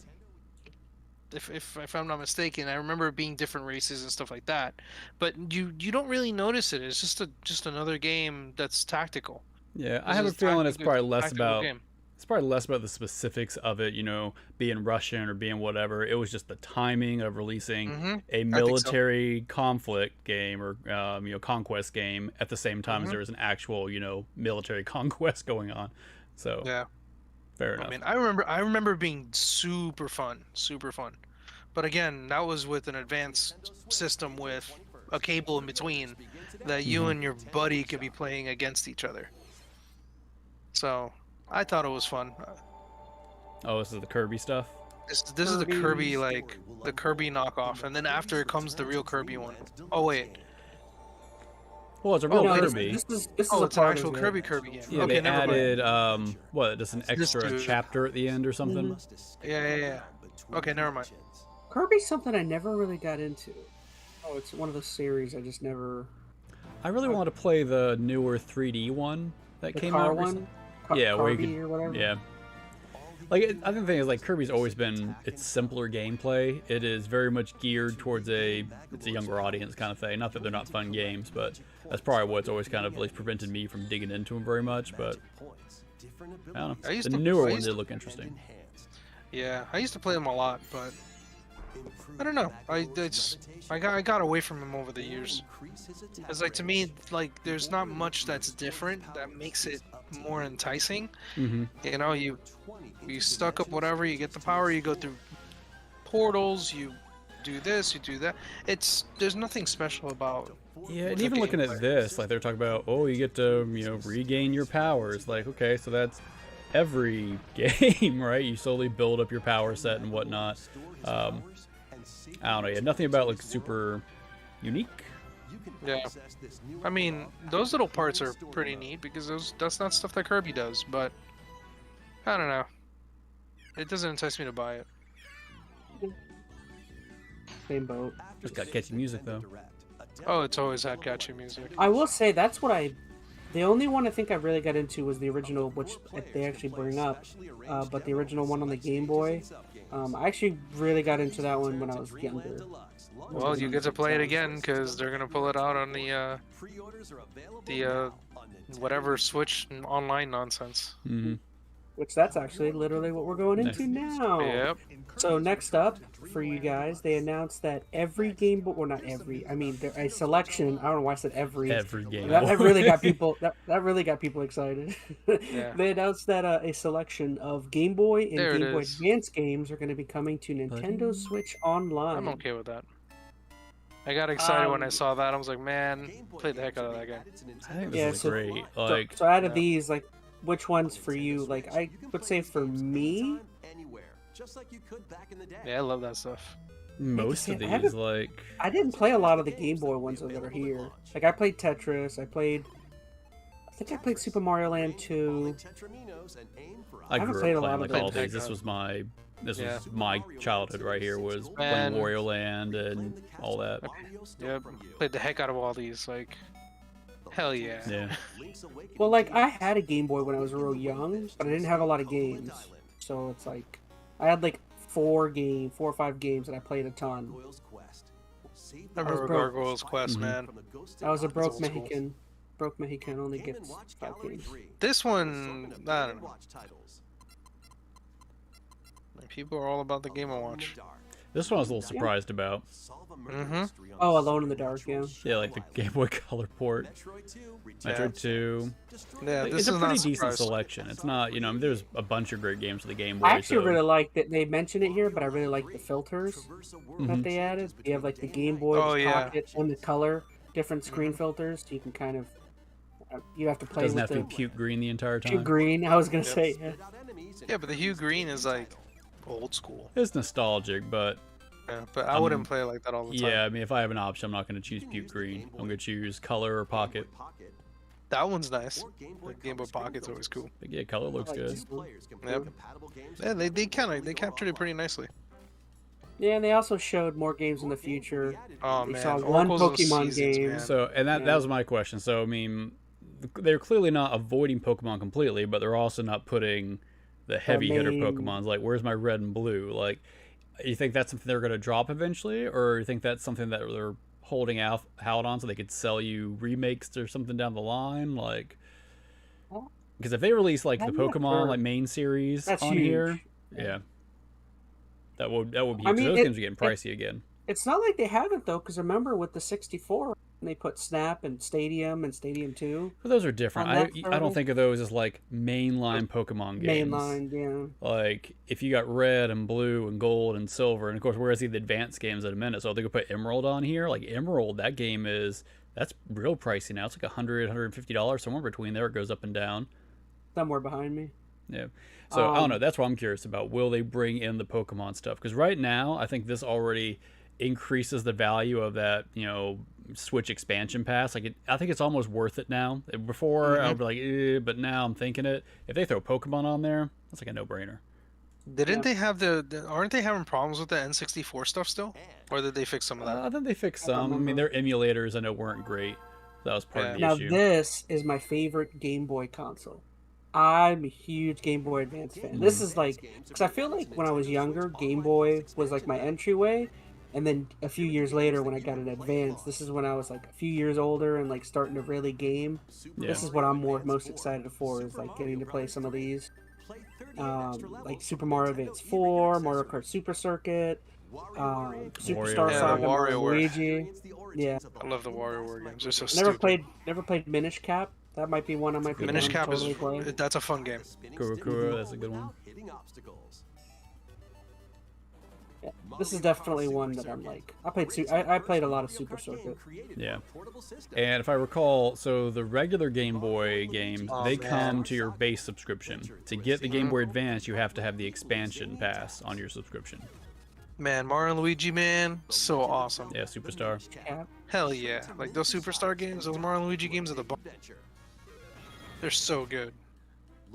if I'm not mistaken. I remember it being different races and stuff like that. But you don't really notice it. It's just another game that's tactical. Yeah, I have a feeling it's probably less about game. it's probably less about the specifics of it, being Russian or being whatever. It was just the timing of releasing a military conflict game or conquest game at the same time as there was an actual military conquest going on. So yeah, fair enough. I mean, I remember being super fun. But again, that was with an advanced system with a cable in between that you and your buddy could be playing against each other. So I thought it was fun. Oh, this is the Kirby stuff? This is the Kirby, like, the Kirby knockoff, and then after it comes the real Kirby one. Oh, wait. Well, it's a real no, Kirby. This is It's an actual Kirby game. Yeah, okay, they never added, mind. just an extra chapter at the end or something? Yeah. Okay, never mind. Kirby's something I never really got into. Oh, it's one of those series I just never... I really want to play the newer 3D one that The came car out one? recently. Yeah, where you Kirby could, or whatever? yeah. Like, I think the thing is, like, Kirby's always been its simpler gameplay. It is very much geared towards it's a younger audience kind of thing. Not that they're not fun games, but that's probably what's always kind of at least prevented me from digging into them very much. But I don't know. The newer one did look interesting. Yeah, I used to play them a lot, but I don't know. I got away from them over the years. It's like, to me, like, there's not much that's different that makes it more enticing. You stuck up whatever, you get the power, you go through portals, you do this, you do that. There's nothing special about. Yeah, and even looking at this, like they're talking about, you get to regain your powers. Like, okay, so that's every game, right? You slowly build up your power set and whatnot. I don't know. Yeah, nothing about like super unique. Yeah, I mean, those little parts are pretty neat because that's not stuff that Kirby does. But I don't know. It doesn't entice me to buy it. Same boat. Just got catchy music though. Oh, it's always had catchy music. I will say that's what the only one I think I really got into was the original, which they actually bring up, but the original one on the Game Boy. I actually really got into that one when I was younger. Well, you get to play it again because they're gonna pull it out on the whatever Switch online nonsense. Which that's actually literally what we're going into now. Yep. So next up for you guys, they announced that every Game Boy, well, not every, I mean a selection. I don't know why I said every. Every game. That really got people. That really got people excited. Yeah. They announced that a selection of Game Boy and There it Game Boy is. Advance games are going to be coming to Nintendo Switch Online. I'm okay with that. I got excited when I saw that. I was like, man, play the heck out of that game. I think this is great. Like, so out of these, like, which one's for you? Like, I would say for me, Yeah, I love that stuff. most of I these, like, I didn't play a lot of the Game Boy ones that are here. Like, I played Tetris. I think I played Super Mario Land 2. I haven't grew played a up lot playing of like all them. these. This was my childhood right here. Was playing Man. Wario Land and all that. Yep, played the heck out of all these. Like, hell yeah. Yeah. Well, like, I had a Game Boy when I was real young, but I didn't have a lot of games. So it's like, I had like 4 or 5 games that I played a ton. I remember Gargoyle's Quest, man. I was a broke old school. Mexican. Broke Mexican only gets 5 games. This one, I don't know. People are all about the Game & Watch. This one I was a little surprised about. Oh, Alone in the Dark, yeah. Yeah, like the Game Boy Color port. Metroid 2. Yeah, Like, this it's a is pretty not decent surprising. selection. It's not, I mean, there's a bunch of great games for the Game Boy. I actually so- really like that they mention it here, but I really like the filters that they added. You have like the Game Boy, Oh, the yeah. Pocket, and the color, different screen filters. So you can kind of, you have to play Doesn't with have to the be puke green the entire time. hue green. I was gonna say, yeah. Yeah, but the hue green is like old school. It's nostalgic, but Yeah, but I wouldn't play it like that all the time. yeah, I mean, if I have an option, I'm not going to choose puke green. I'm going to choose color or pocket. That one's nice. The Game Boy Pocket's always cool. But yeah, color looks good. Yep. Yeah, they captured it pretty nicely. Yeah, and they also showed more games in the future. Oh We man, saw one Oracles of Pokemon Seasons, game. man. So, and that was my question. So, I mean, they're clearly not avoiding Pokemon completely, but they're also not putting the heavy hitter main- Pokemons. Like, where's my red and blue? Like, You think that's something they're going to drop eventually, or you think that's something that they're holding out on so they could sell you remakes or something down the line? Like, because if they release like the Pokemon like main series That's on huge. here, yeah, that would be huge. I mean, Those games are getting pricey again. It's not like they haven't though, because remember with the 64, they put Snap and Stadium 2. But those are different. on that I don't service. think of those as like mainline Pokemon games. Mainline, yeah. Like if you got Red and Blue and Gold and Silver, and of course we're gonna see the advanced games in a minute. So if they could put Emerald on here, like Emerald, that game that's real pricey now. It's like $100-$150 somewhere between there. It goes up and down. Somewhere behind me. Yeah. So I don't know. That's what I'm curious about. Will they bring in the Pokemon stuff? Because right now, I think this already increases the value of that, Switch expansion pass. Like, I think it's almost worth it now. Before, I would be like, but now I'm thinking it. If they throw Pokemon on there, that's like a no-brainer. Didn't they have aren't they having problems with the N64 stuff still? Or did they fix some of that? I think they fixed some. I mean, their emulators I know weren't great. That was part of the Now issue. this is my favorite Game Boy console. I'm a huge Game Boy Advance fan. This is like, because I feel like when I was younger, Game Boy was like my entryway. And then a few years later, when I got an Advance, this is when I was like a few years older and like starting to really game. Yeah. This is what I'm most excited for, is like getting to play some of these. Like Super Mario Advance 4, Mario Kart Super Circuit, Superstar WarioWare. Saga, Mario WarioWare. Luigi. Yeah. I love the WarioWare games. They're so Never stupid. played Minish Cap. That might be one I might be Minish down Cap to totally play. that's a fun game. Kuro, that's a good one. Yeah, this is definitely one that I'm like. I played a lot of Super Circuit. Yeah. And if I recall, so the regular Game Boy games, they come to your base subscription. To get the Game Boy Advance, you have to have the expansion pass on your subscription. Man, Mario and Luigi, man, so awesome. Yeah, Superstar. Yeah. Hell yeah. Like those Superstar games, those Mario and Luigi games are the bomb. They're so good.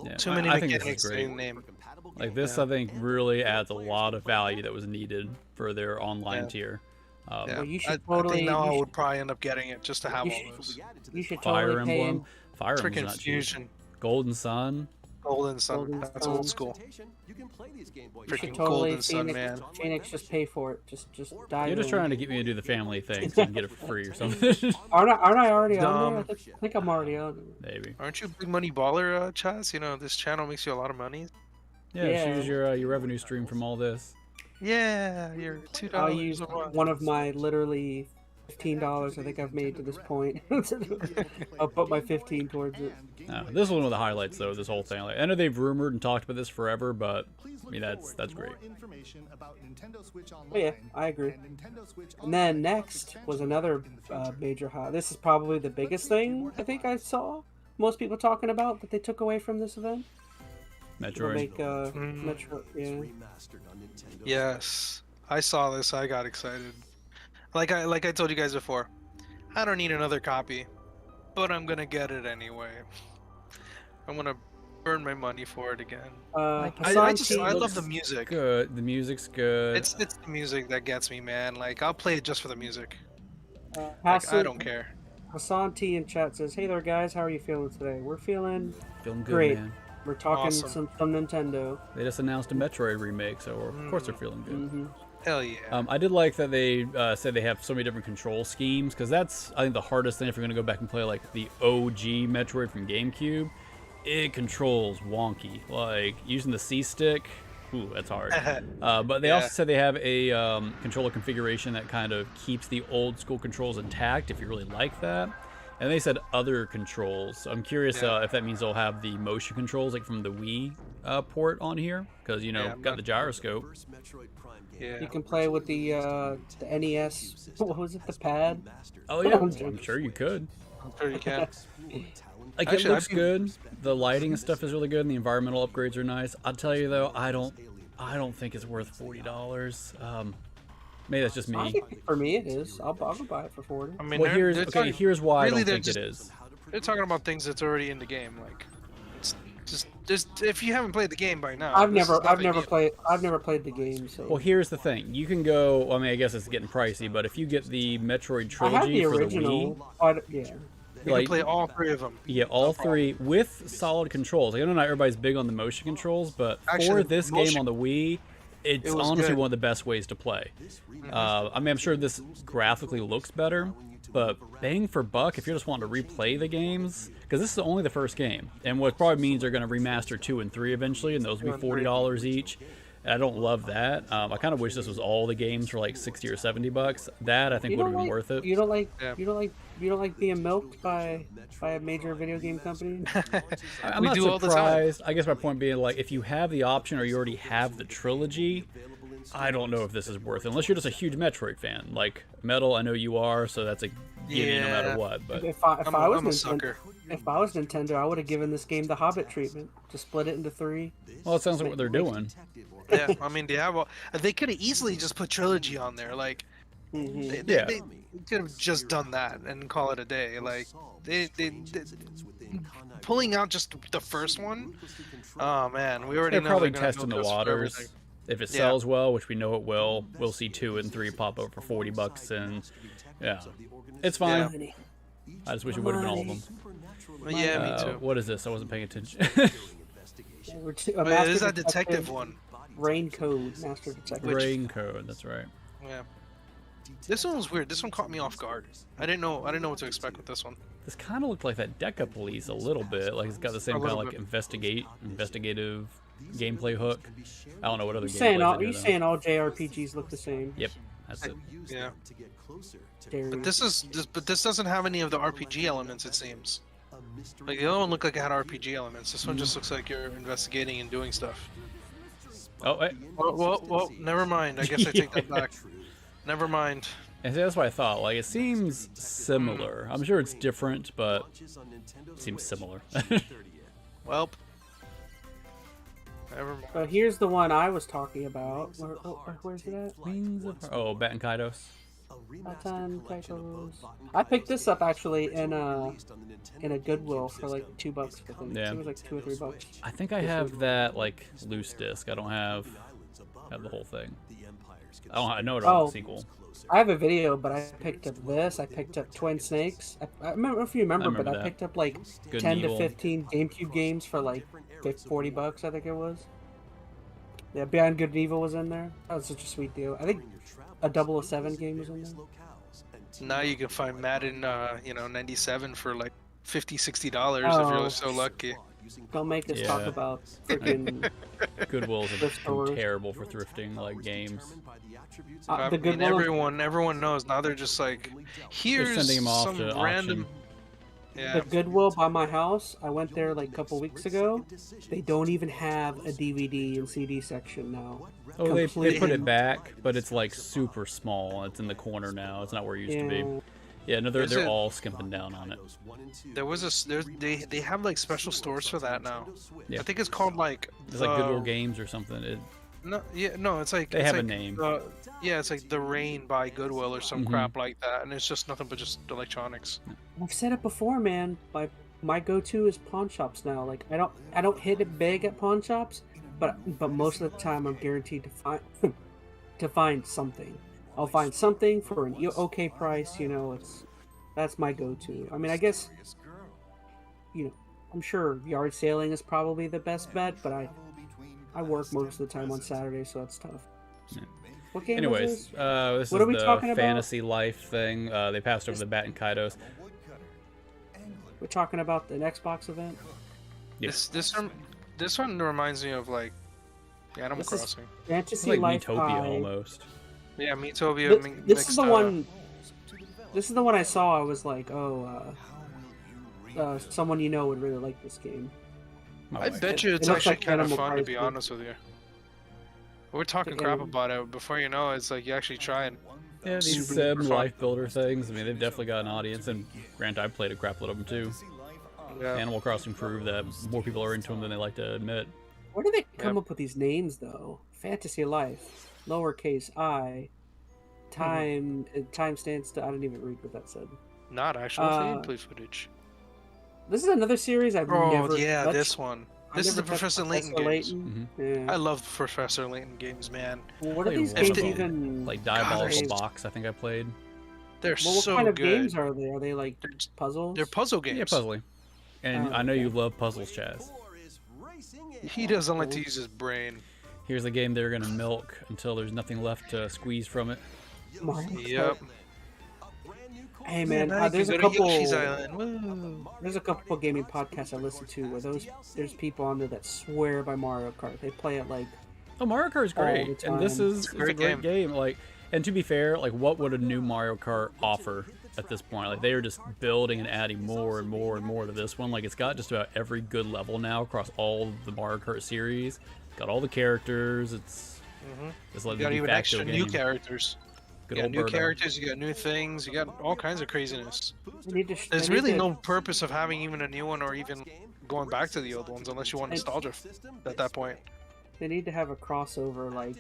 Yeah, Too many I think this mechanics is to great. name. Like this, I think really adds a lot of value that was needed for their online tier. Yeah. Well, you should I totally- think now you I should- would probably end up getting it just to have You all should- those. You should Fire totally pay Emblem. in. Fire Emblem's Freaking not cheap. Fusion. Golden Sun. Golden Sun. Golden That's Sun. old school. You Freaking should totally Golden Sun, Phoenix, man. Phoenix, just pay for it. Just dive You're just in. trying to get me to do the family thing so you can get it for free or something. Aren't I already on Dumb. there? I think I'm already on there. Maybe. Aren't you a big money baller, Chaz? You know, this channel makes you a lot of money. Yeah, Yeah. choose your revenue stream from all this. Yeah, you're $2. I'll use a month. one of my literally $15 I think I've made to this point. I'll put my 15 towards it. This is one of the highlights, though. This whole thing. Like, I know they've rumored and talked about this forever, but I mean that's great. Oh, yeah, I agree. And then next was another major high. This is probably the biggest thing I think I saw most people talking about that they took away from this event. They'll Metroid. make Metro, yeah. Yes, I saw this. I got excited. Like I told you guys before, I don't need another copy, but I'm gonna get it anyway. I'm gonna burn my money for it again. I love the music. Good. The music's good. It's the music that gets me, man. Like I'll play it just for the music. Like, Hassan, I don't care. Hassan T in chat says, "Hey there, guys. How are you feeling today? We're feeling Feeling good, great. man. We're talking Awesome. some Nintendo. They just announced a Metroid remake, so of course they're feeling good. Mm-hmm. Hell yeah. I did like that they said they have so many different control schemes, because that's, I think, the hardest thing if you're going to go back and play like the OG Metroid from GameCube. It controls wonky. Like using the C stick, ooh, that's hard. But they also said they have a controller configuration that kind of keeps the old school controls intact if you really like that. And they said other controls. So I'm curious if that means they'll have the motion controls like from the Wii port on here, because got the gyroscope. Yeah. You can play with the NES. What was it? The pad. Oh yeah, I'm sure you could. I'm sure you can. Like Actually, it looks good. The lighting and stuff is really good, and the environmental upgrades are nice. I'll tell you though, I don't think it's worth $40. Maybe that's just I me. think for me it is. I'll go buy it for 40. I mean, Well, here's they're here's why really, I they're don't think it just- is. They're talking about things that's already in the game. Like, it's just if you haven't played the game by now. I've this is never not a big deal. played the game, so Well, here's the thing. You can go. I mean, I guess it's getting pricey, but if you get the Metroid I have trilogy the for the original. Wii, Yeah. You like can play all three of them. you get all three with solid controls. Like, I know not everybody's big on the motion controls, but Actually, for this motion- game on the Wii, it's was honestly good. one of the best ways to play. I mean, I'm sure this graphically looks better, but bang for buck, if you're just wanting to replay the games, because this is only the first game, and what probably means they're going to remaster 2 and 3 eventually, and those will be $40 each. And I don't love that. I kind of wish this was all the games for like $60 or $70. That I think would have been worth it. You don't like Yeah. you don't like being milked by a major video game company. I'm We not do all the time. surprised. I guess my point being, like, if you have the option or you already have the trilogy, I don't know if this is worth it. Unless you're just a huge Metroid fan. Like, Metal, I know you are, so that's a gimme no matter what. But If I was I'm a Nintendo, sucker. if I was Nintendo, I would have given this game the Hobbit treatment. To split it into 3. well, it sounds like what they're doing. Yeah, I mean, they could have easily just put trilogy on there. Like, Mm-hmm. they could have just done that and call it a day. Like, they pulling out just the first one. Oh man, we already They're know probably they're gonna testing milk the us for waters. everything. If it Yeah. sells well, which we know it will, we'll see 2 and 3 pop up for $40, and yeah, it's fine. Money. I just wish it would have been all of them. Yeah, me too. What is this? I wasn't paying attention. But it is that detective one. Rain Code, Master Detective. Rain Code. That's right. Yeah. This one was weird. This one caught me off guard. I didn't know what to expect with this one. This kind of looked like that Deca Police a little bit. Like it's got the same kind of little like bit. investigative gameplay hook. I don't know what other You saying all JRPGs look the same? Yep, that's it. Yeah. Dare But you. this doesn't have any of the RPG elements. It seems. Like the other one looked like it had RPG elements. This one just looks like you're investigating and doing stuff. Oh, wait. Well, never mind. I guess I take that back. Never mind. And see, that's what I thought. Like it seems similar. I'm sure it's different, but it seems similar. Well, never mind. So here's the one I was talking about. Where's it at? Wings of Bat and Kaidos. I picked this up actually in a Goodwill for like $2. I think. Yeah. It was like $2 or $3. I think I have that like loose disc. I don't have the whole thing. I know it all the sequel. I have a video, but I picked up this. I picked up Twin Snakes. I remember if you remember, but that. I picked up like Good 10 and to Evil. 15 GameCube games for like $40. I think it was. Yeah, Beyond Good and Evil was in there. That was such a sweet deal. I think a 007 game was in there. Now you can find Madden, 97 for like $50-$60 if Oh. you're so lucky. Don't make us Yeah. talk about freaking Goodwills Thrift are stores. terrible for thrifting like games. I the mean, Goodwill. everyone knows now. They're just like, here's sending 'em off some to random. auction. Yeah. The Goodwill by my house, I went there like a couple weeks ago. They don't even have a DVD and CD section now. Oh, they Completely. put it back, but it's like super small. It's in the corner now. It's not where it used to be. Yeah. Yeah, no, There's they're a- all skimping down on it. There was they have like special stores for that now. Yeah. I think it's called like. It's like Goodwill Games or something. No, it's like They it's have a like, name. Yeah, it's like The Rain by Goodwill or some Mhm. crap like that, and it's just nothing but just electronics. I've said it before, man. My go-to is pawn shops now. Like I don't hit it big at pawn shops, but most of the time I'm guaranteed to find to find something. I'll find something for an okay price. That's my go-to. I mean, I guess I'm sure yard sailing is probably the best bet, but I work most of the time on Saturday, so that's tough. Yeah. What game Anyways, is this? this What is are we the talking about? Fantasy Life thing. They passed over the Bat and Kaidos. We're talking about the Xbox event. Yes. This one reminds me of like Animal This is- Crossing. It's Fantasy like Life Miitopia High. Yeah, almost. Miitopia. This is the one. This is the one I saw. I was like, someone would really like this game. My I wife. bet you it's It looks actually like kind of Animal fun, to be Crossing. honest with you. We're talking Like crap Animal- about it. Before you know, it's like you actually tried. Yeah, these Super sim fun. life builder things. I mean, they've definitely got an audience, and granted, I've played a crap load of them too. Yeah. Animal Crossing proved that more people are into them than they like to admit. Where do they come Yep. up with these names though? Fantasy Life, lowercase I, time stands still. I didn't even read what that said. Not actual gameplay footage. This is another series I've Oh never. yeah, touched. this one. I This is the never touched Professor Layton Professor games. Layton. Mhm. Yeah. I love Professor Layton games, man. Well, what are Played these one games of them. even? Like God, Diabolical they're- Box, I think I played. They're Well, what so kind of good. games are they? Are they like They're, puzzles? they're puzzle games. Yeah, puzzling. And Oh, I know you okay. love puzzles, Chaz. He doesn't like to use his brain. Here's a game they're gonna milk until there's nothing left to squeeze from it. Mario Yep. Kart. Hey man, now you there's can a go to couple. Yoshi's Island. Woo. There's a couple gaming podcasts I listen to where there's people on there that swear by Mario Kart. They play it like Oh, Mario Kart's all great, the and this time. is it's a great game. Like, and to be fair, like, what would a new Mario Kart offer at this point? Like, they are just building and adding more and more and more to this one. Like, it's got just about every good level now across all the Mario Kart series. It's got all the characters. It's like You got the de even facto extra game. new characters. Good You got old new Birdo. characters, you got new things, you got all kinds of craziness. they need to, There's they need really to- no purpose of having even a new one or even going back to the old ones unless you want nostalgia at that point. They need to have a crossover like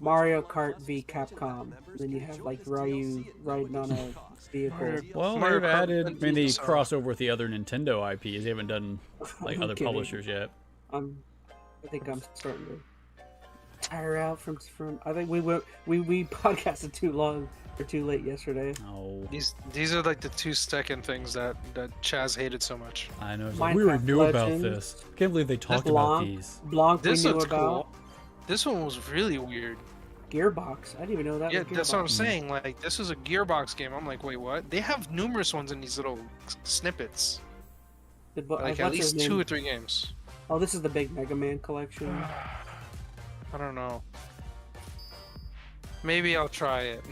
Mario Kart v Capcom. Then you have like Ryu riding on a vehicle. Well, Mario they've Kart added. I mean, they Visa. crossover with the other Nintendo IPs. They haven't done like I'm other kidding. publishers yet. I think I'm starting to tire out from. I think we podcasted too long or too late yesterday. Oh, These are like the 2-second things that Chaz hated so much. I know. Minecraft We were new about Legends. this. Can't believe they talked about these. Blanc This we knew looks about. cool. This one was really weird. Gearbox. I didn't even know that. Yeah, was that's what I'm Gearbox. saying. Like, this is a Gearbox game. I'm like, wait, what? They have numerous ones in these little snippets. Like, at what's his least 2 name? or 3 games. Oh, this is the big Mega Man collection. I don't know. Maybe I'll try it.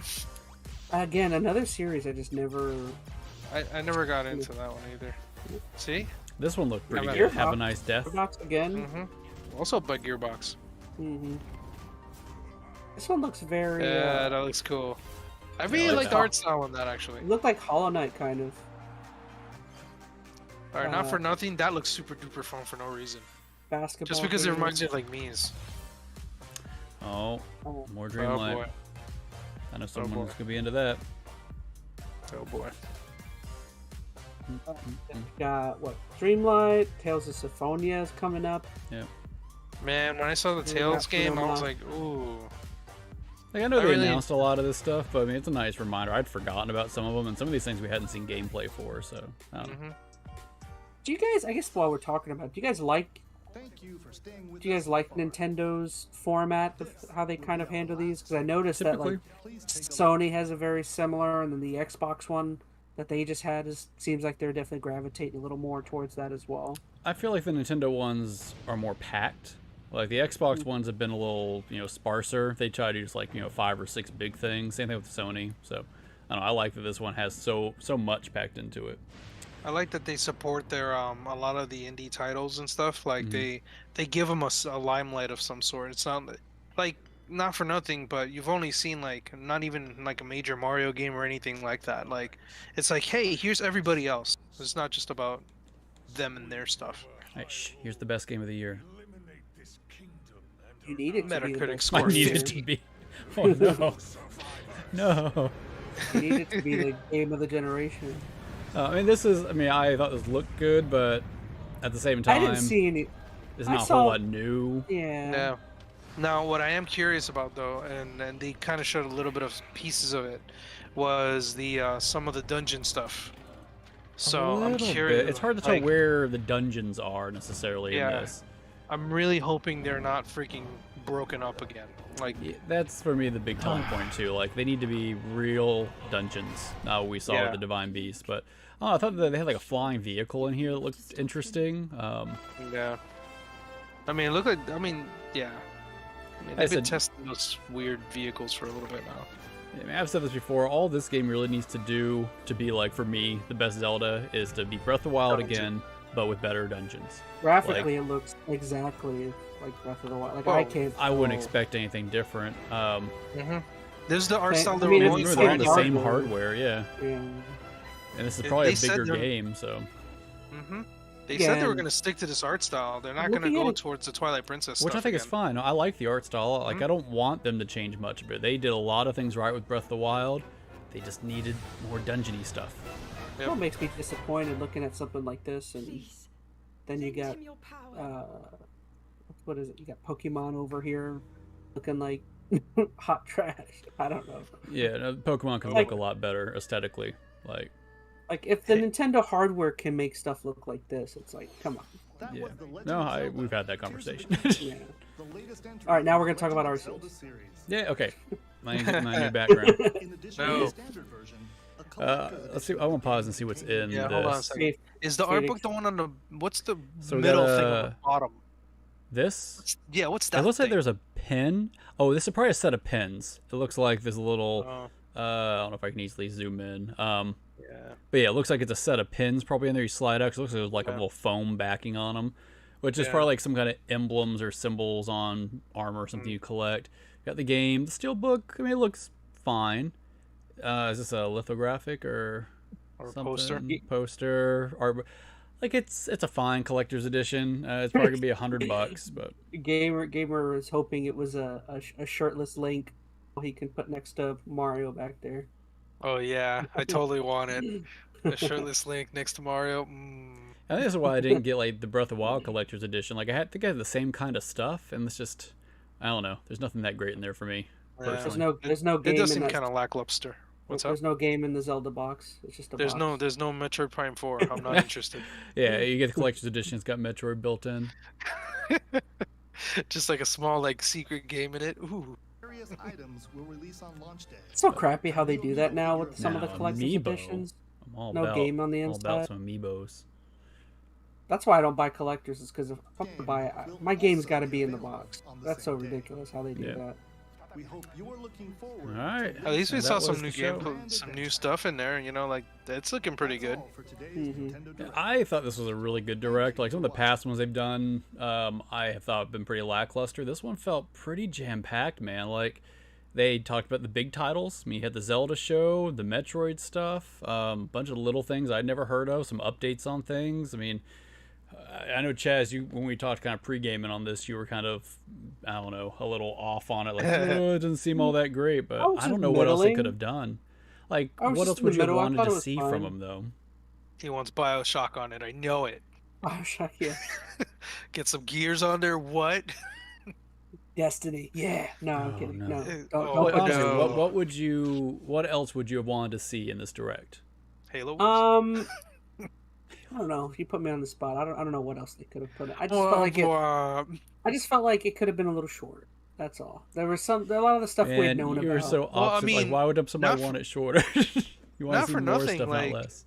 Again, another series I just never. I never got into that one either. See? This one looked pretty Yeah, good. Gearbox. Have a nice death. Gearbox again. Also by Gearbox. This one looks very. Yeah, that looks cool. I really like like the that. art style on that, actually. It looked like Hollow Knight kind of. Alright, not for nothing, that looks super duper fun for no reason. Basketball. Just because it game. reminds me of like Mies. Oh, Oh, more Oh Dreamlight. boy. I know someone's boy. gonna be into that. Oh boy. got what? Dreamlight, Tales of Symphonia is coming up. Man, when I saw the Yeah, Tales game, I was Phenomena. like, ooh. Like, I know I they really- announced a lot of this stuff, but I mean, it's a nice reminder. I'd forgotten about some of them, and some of these things we hadn't seen gameplay for. So, I don't know. Do you guys? I guess while we're talking about, do you guys like? Do you guys like Nintendo's format of how they kind of handle these? Because I noticed that like Sony has a very similar, and then the Xbox one that they just had seems like they're definitely gravitating a little more towards that as well. I feel like the Nintendo ones are more packed. Like the Xbox ones have been a little, sparser. They try to do just like 5 or 6 big things. Same thing with Sony. So, I don't know. I like that this one has so much packed into it. I like that they support their a lot of the indie titles and stuff. Like they give them a limelight of some sort. It's not like not for nothing, but you've only seen like not even like a major Mario game or anything like that. Like it's like, hey, here's everybody else. It's not just about them and their stuff. Hey, here's the best game of the year. You need it to be the Metacritic best score I need it 50. to be. Oh no, no. You need it to be the game of the generation. I mean, I thought this looked good, but at the same I time, didn't see any. there's I not a saw- whole lot new. Yeah. Yeah. Now, what I am curious about, though, and they kind of showed a little bit of pieces of it, was the some of the dungeon stuff. So A I'm little curious. bit. It's hard to tell like, where the dungeons are necessarily in Yeah. this. I'm really hoping they're not freaking broken up again. Like, Yeah, that's for me the big telling point too. Like they need to be real dungeons. Now we saw Yeah. with the Divine Beast, but I thought that they had like a flying vehicle in here that looked interesting. yeah. I mean, yeah. I mean, I they've been said- testing those weird vehicles for a little bit now. I mean, I've said this before. All this game really needs to do to be like for me the best Zelda is to be Breath of the Wild again, but with better dungeons. Graphically, it looks exactly like Breath of the Wild. Like Well, I can't. I wouldn't expect anything different. This is the art Okay, style I they mean, were it's going Remember, the they're on the same same hardware. hardware, yeah. Yeah. And this is They- probably they a said bigger they're- game, so They Yeah, said they were and- going to stick to this art style. They're not going to Looking at go it- towards the Twilight Princess which I stuff think is again. fine. I like the art style. Like I don't want them to change much of it. They did a lot of things right with Breath of the Wild. They just needed more dungeony stuff. Yep. What makes me disappointed looking at something like this, and then you got what is it? You got Pokemon over here, looking like hot trash. I don't know. Yeah, no, Pokemon can Like- look a lot better aesthetically. Like Like if the Nintendo hardware can make stuff look like this, it's like, come on. Yeah. No, we've had that conversation. Yeah. All right, now we're gonna talk about Arceus. Yeah. Okay. My new background. No. Let's see. I want to pause and see what's in Yeah, this. hold on a second. Is the art book the one on the? What's the So we middle got, thing on the bottom? This? Yeah, what's that? It looks like thing? there's a pin. Oh, this is probably a set of pins. It looks like there's a little. I don't know if I can easily zoom in. Yeah. But yeah, it looks like it's a set of pins probably in there. You slide out. 'Cause it looks like there's like a little foam backing on them, which is probably like some kind of emblems or symbols on armor or something you collect. Got the game, the steel book. I mean, it looks fine. Is this a lithographic or something? Poster art. Like it's a fine collector's edition. It's probably gonna be $100, but Gamer was hoping it was a shirtless Link he can put next to Mario back there. Oh yeah, I totally want it. A shirtless Link next to Mario. I think that's why I didn't get like the Breath of the Wild collector's edition. Like I think I had the same kind of stuff, and it's just I don't know. There's nothing that great in there for me. There's no game. It does in seem that... kind of lackluster. What's There's up? no game in the Zelda box. It's just a box. There's no Metroid Prime 4. I'm not interested. Yeah, you get the collector's edition. It's got Metroid built in. Just like a small like secret game in it. Ooh. Items will release on launch day. It's so crappy how they do that now with some of the Now, collector's Amiibo. editions. I'm all No about, game on the all about inside. some amiibos. That's why I don't buy collectors. Is because if I'm gonna buy it, my game's got to be in the box. That's so ridiculous how they do that. We hope you are looking forward. All right. At least we And saw that some was new the show. game, some new stuff in there. You know, like it's looking pretty good. I thought this was a really good direct. Like some of the past ones they've done, I have thought been pretty lackluster. This one felt pretty jam packed, man. Like they talked about the big titles. I mean, you had the Zelda show, the Metroid stuff, a bunch of little things I'd never heard of, some updates on things. I mean, I know Chaz, you when we talked kind of pre-gaming on this, you were kind of, I don't know, a little off on it. Like, oh, it doesn't seem all that great, but I don't know what else they could have done. Like, what else would you have wanted to see from them, though? He wants BioShock on it. I know it. BioShock, yeah. Get some gears on there. What? Destiny, yeah. No, I'm kidding. no. No, Oh, don't put no. Destiny. What else would you have wanted to see in this direct? Halo Wars? I don't know. You put me on the spot. I don't know what else they could have put. I just felt like it could have been a little shorter. That's all. There was a lot of the stuff we'd known you were about. so opposite. Like, why would somebody want it shorter? You want to see more stuff, not less.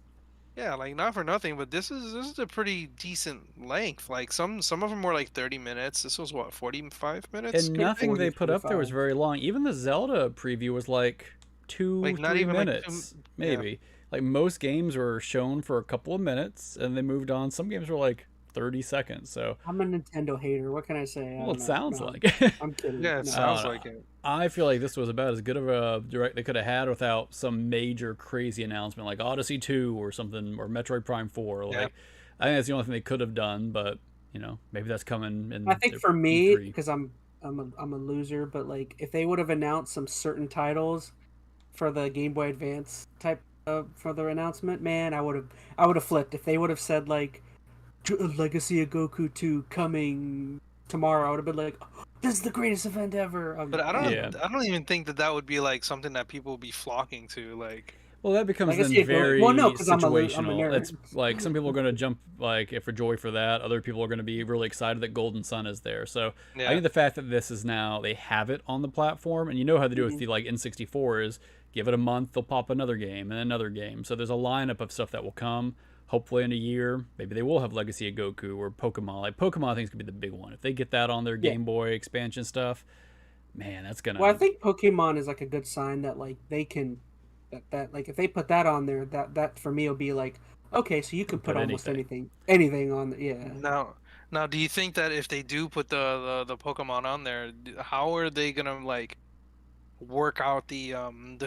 Yeah, like not for nothing, but this is a pretty decent length. Like some of them were like 30 minutes. This was what, 45 minutes? And nothing they put up there was very long. Even the Zelda preview was like 3 minutes, maybe. Yeah. Like most games were shown for a couple of minutes and they moved on. Some games were like 30 seconds. So I'm a Nintendo hater. What can I say? Well, it sounds like I'm kidding. Yeah, it sounds like it. I feel like this was about as good of a direct they could have had without some major crazy announcement like Odyssey 2 or something, or Metroid Prime 4. Like, I think that's the only thing they could have done, but you know, maybe that's coming in. I think for me, because I'm a loser, but like if they would have announced some certain titles for the Game Boy Advance type for their announcement, man, I would have flipped. If they would have said like Legacy of Goku 2 coming tomorrow, I would have been like, oh, this is the greatest event ever. But I don't even think that would be like something that people would be flocking to. Like, well, that becomes then very situational. I'm it's like some people are going to jump like for joy for that. Other people are going to be really excited that Golden Sun is there. So I think the fact that this is now, they have it on the platform, and you know how they do it with the like N64 is give it a month, they'll pop another game and another game. So there's a lineup of stuff that will come. Hopefully in a year, maybe they will have Legacy of Goku or Pokemon. Like Pokemon, I think is gonna be the big one. If they get that on their Game Boy expansion stuff, man, that's gonna. Well, I think Pokemon is like a good sign that like they can, that like if they put that on there, that for me will be like, okay, so you can put almost anything on. Now, do you think that if they do put the Pokemon on there, how are they gonna like work out the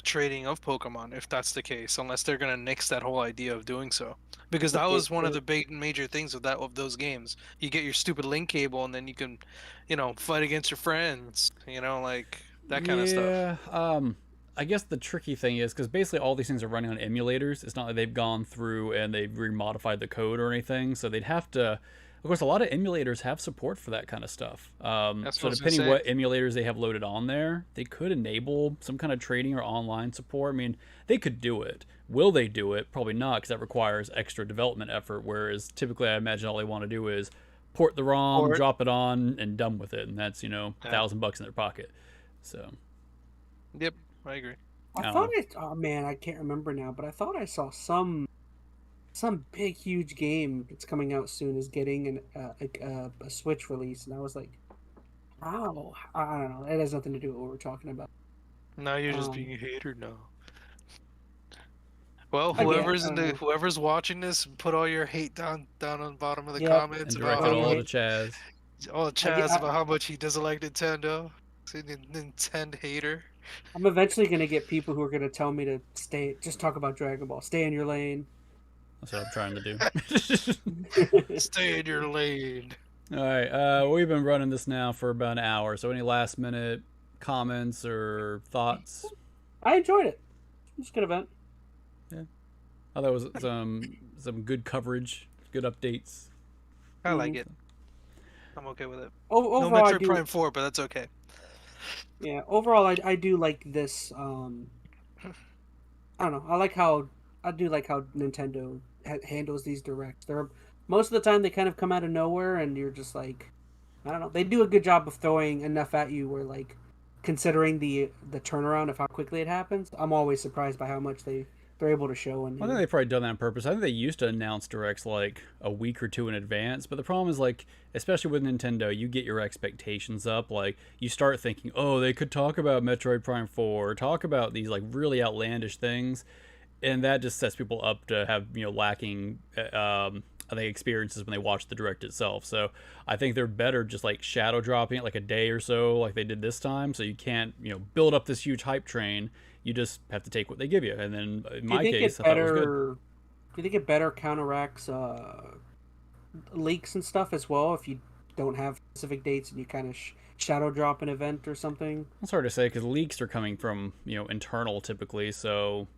trading of Pokemon if that's the case? Unless they're gonna nix that whole idea of doing so, because that was one of the big major things of those games. You get your stupid link cable and then you can, fight against your friends, like that kind of stuff. Yeah. I guess the tricky thing is because basically all these things are running on emulators. It's not like they've gone through and they've remodified the code or anything, so they'd have to. Of course, a lot of emulators have support for that kind of stuff. So depending what emulators they have loaded on there, they could enable some kind of trading or online support. I mean, they could do it. Will they do it? Probably not, because that requires extra development effort, whereas typically I imagine all they want to do is port the ROM, Port. drop it on, and done with it, and that's, Yeah. $1,000 in their pocket. So Yep, I agree. I thought oh man, I can't remember now, but I thought I saw some big huge game that's coming out soon is getting a Switch release, and I was like, wow, I don't know. It has nothing to do with what we're talking about. Now you're just being a hater now. Well, I whoever's watching this, put all your hate down on the bottom of the Yep. comments and about direct it how all to much, Chaz. about how much he doesn't like Nintendo. He's a Nintendo hater. I'm eventually gonna get people who are gonna tell me to just talk about Dragon Ball. Stay in your lane. That's what I'm trying to do. Stay in your lane. All right, we've been running this now for about an hour. So any last minute comments or thoughts? I enjoyed it. It was a good event. Yeah, I thought it was some good coverage, good updates. I like it. I'm okay with it. Overall, no Metroid Prime 4, but that's okay. Yeah, overall, I do like this. I don't know. I do like how Nintendo handles these directs. Most of the time they kind of come out of nowhere, and you're just like, I don't know. They do a good job of throwing enough at you where, like, considering the turnaround of how quickly it happens, I'm always surprised by how much they're able to show. And I think they've probably done that on purpose. I think they used to announce directs like a week or two in advance, but the problem is, like, especially with Nintendo, you get your expectations up. Like, you start thinking, oh, they could talk about Metroid Prime 4, talk about these, like, really outlandish things, and that just sets people up to have, lacking I think experiences when they watch the direct itself. So I think they're better just like shadow dropping it like a day or so, like they did this time, so you can't build up this huge hype train. You just have to take what they give you. And then in my case, I thought it was good. Do you think it better counteracts leaks and stuff as well if you don't have specific dates and you kind of shadow drop an event or something? It's hard to say because leaks are coming from internal typically, so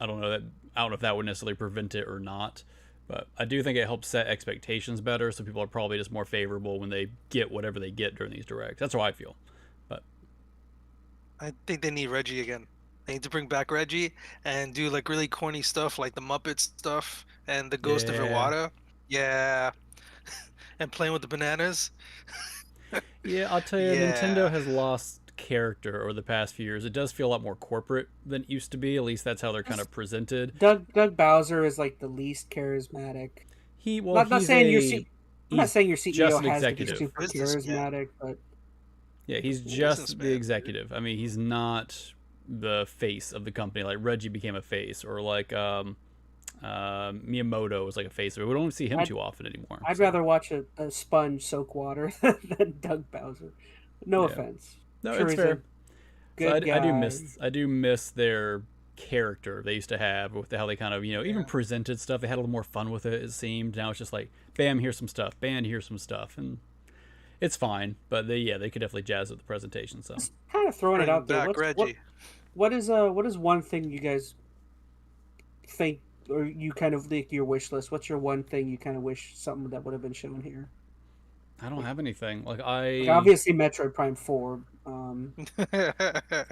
I don't know if that would necessarily prevent it or not. But I do think it helps set expectations better, so people are probably just more favorable when they get whatever they get during these directs. That's how I feel. But I think they need Reggie again. They need to bring back Reggie and do like really corny stuff like the Muppet stuff and the Ghost of Iwata. Yeah. And playing with the bananas. Yeah, I'll tell you, Nintendo has lost character over the past few years. It does feel a lot more corporate than it used to be. At least that's how they're kind of presented. Doug Bowser is like the least charismatic. I'm not saying your CEO has to be super charismatic, but yeah, he's just the executive. I mean, he's not the face of the company. Like Reggie became a face, or like Miyamoto was like a face. We don't see him too often anymore. I'd rather watch a sponge soak water than Doug Bowser. No offense. No, it's fair. Good guy. I do miss their character they used to have with how they kind of even presented stuff. They had a little more fun with it. It seemed. Now it's just like, bam, here's some stuff. Bam, here's some stuff, and it's fine. But they could definitely jazz up the presentation. So just kind of throwing it out there. What is one thing you guys think, or you kind of like your wish list? What's your one thing you kind of wish something that would have been shown here? I don't have anything. Like obviously Metroid Prime 4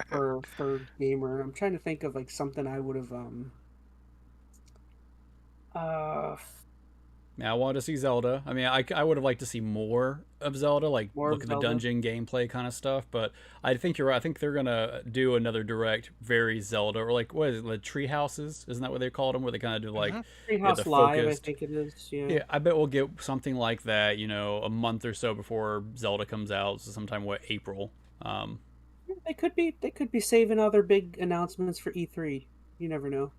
for gamer. I'm trying to think of like something I would have I wanted to see Zelda. I mean, I would have liked to see more of Zelda, like look at the dungeon gameplay kind of stuff. But I think you're right. I think they're gonna do another direct very Zelda, or like what is it, the tree houses? Isn't that what they called them? Where they kind of do like Treehouse Live, focused. I think it is. Yeah, I bet we'll get something like that. A month or so before Zelda comes out, so sometime April. They could be saving other big announcements for E3. You never know.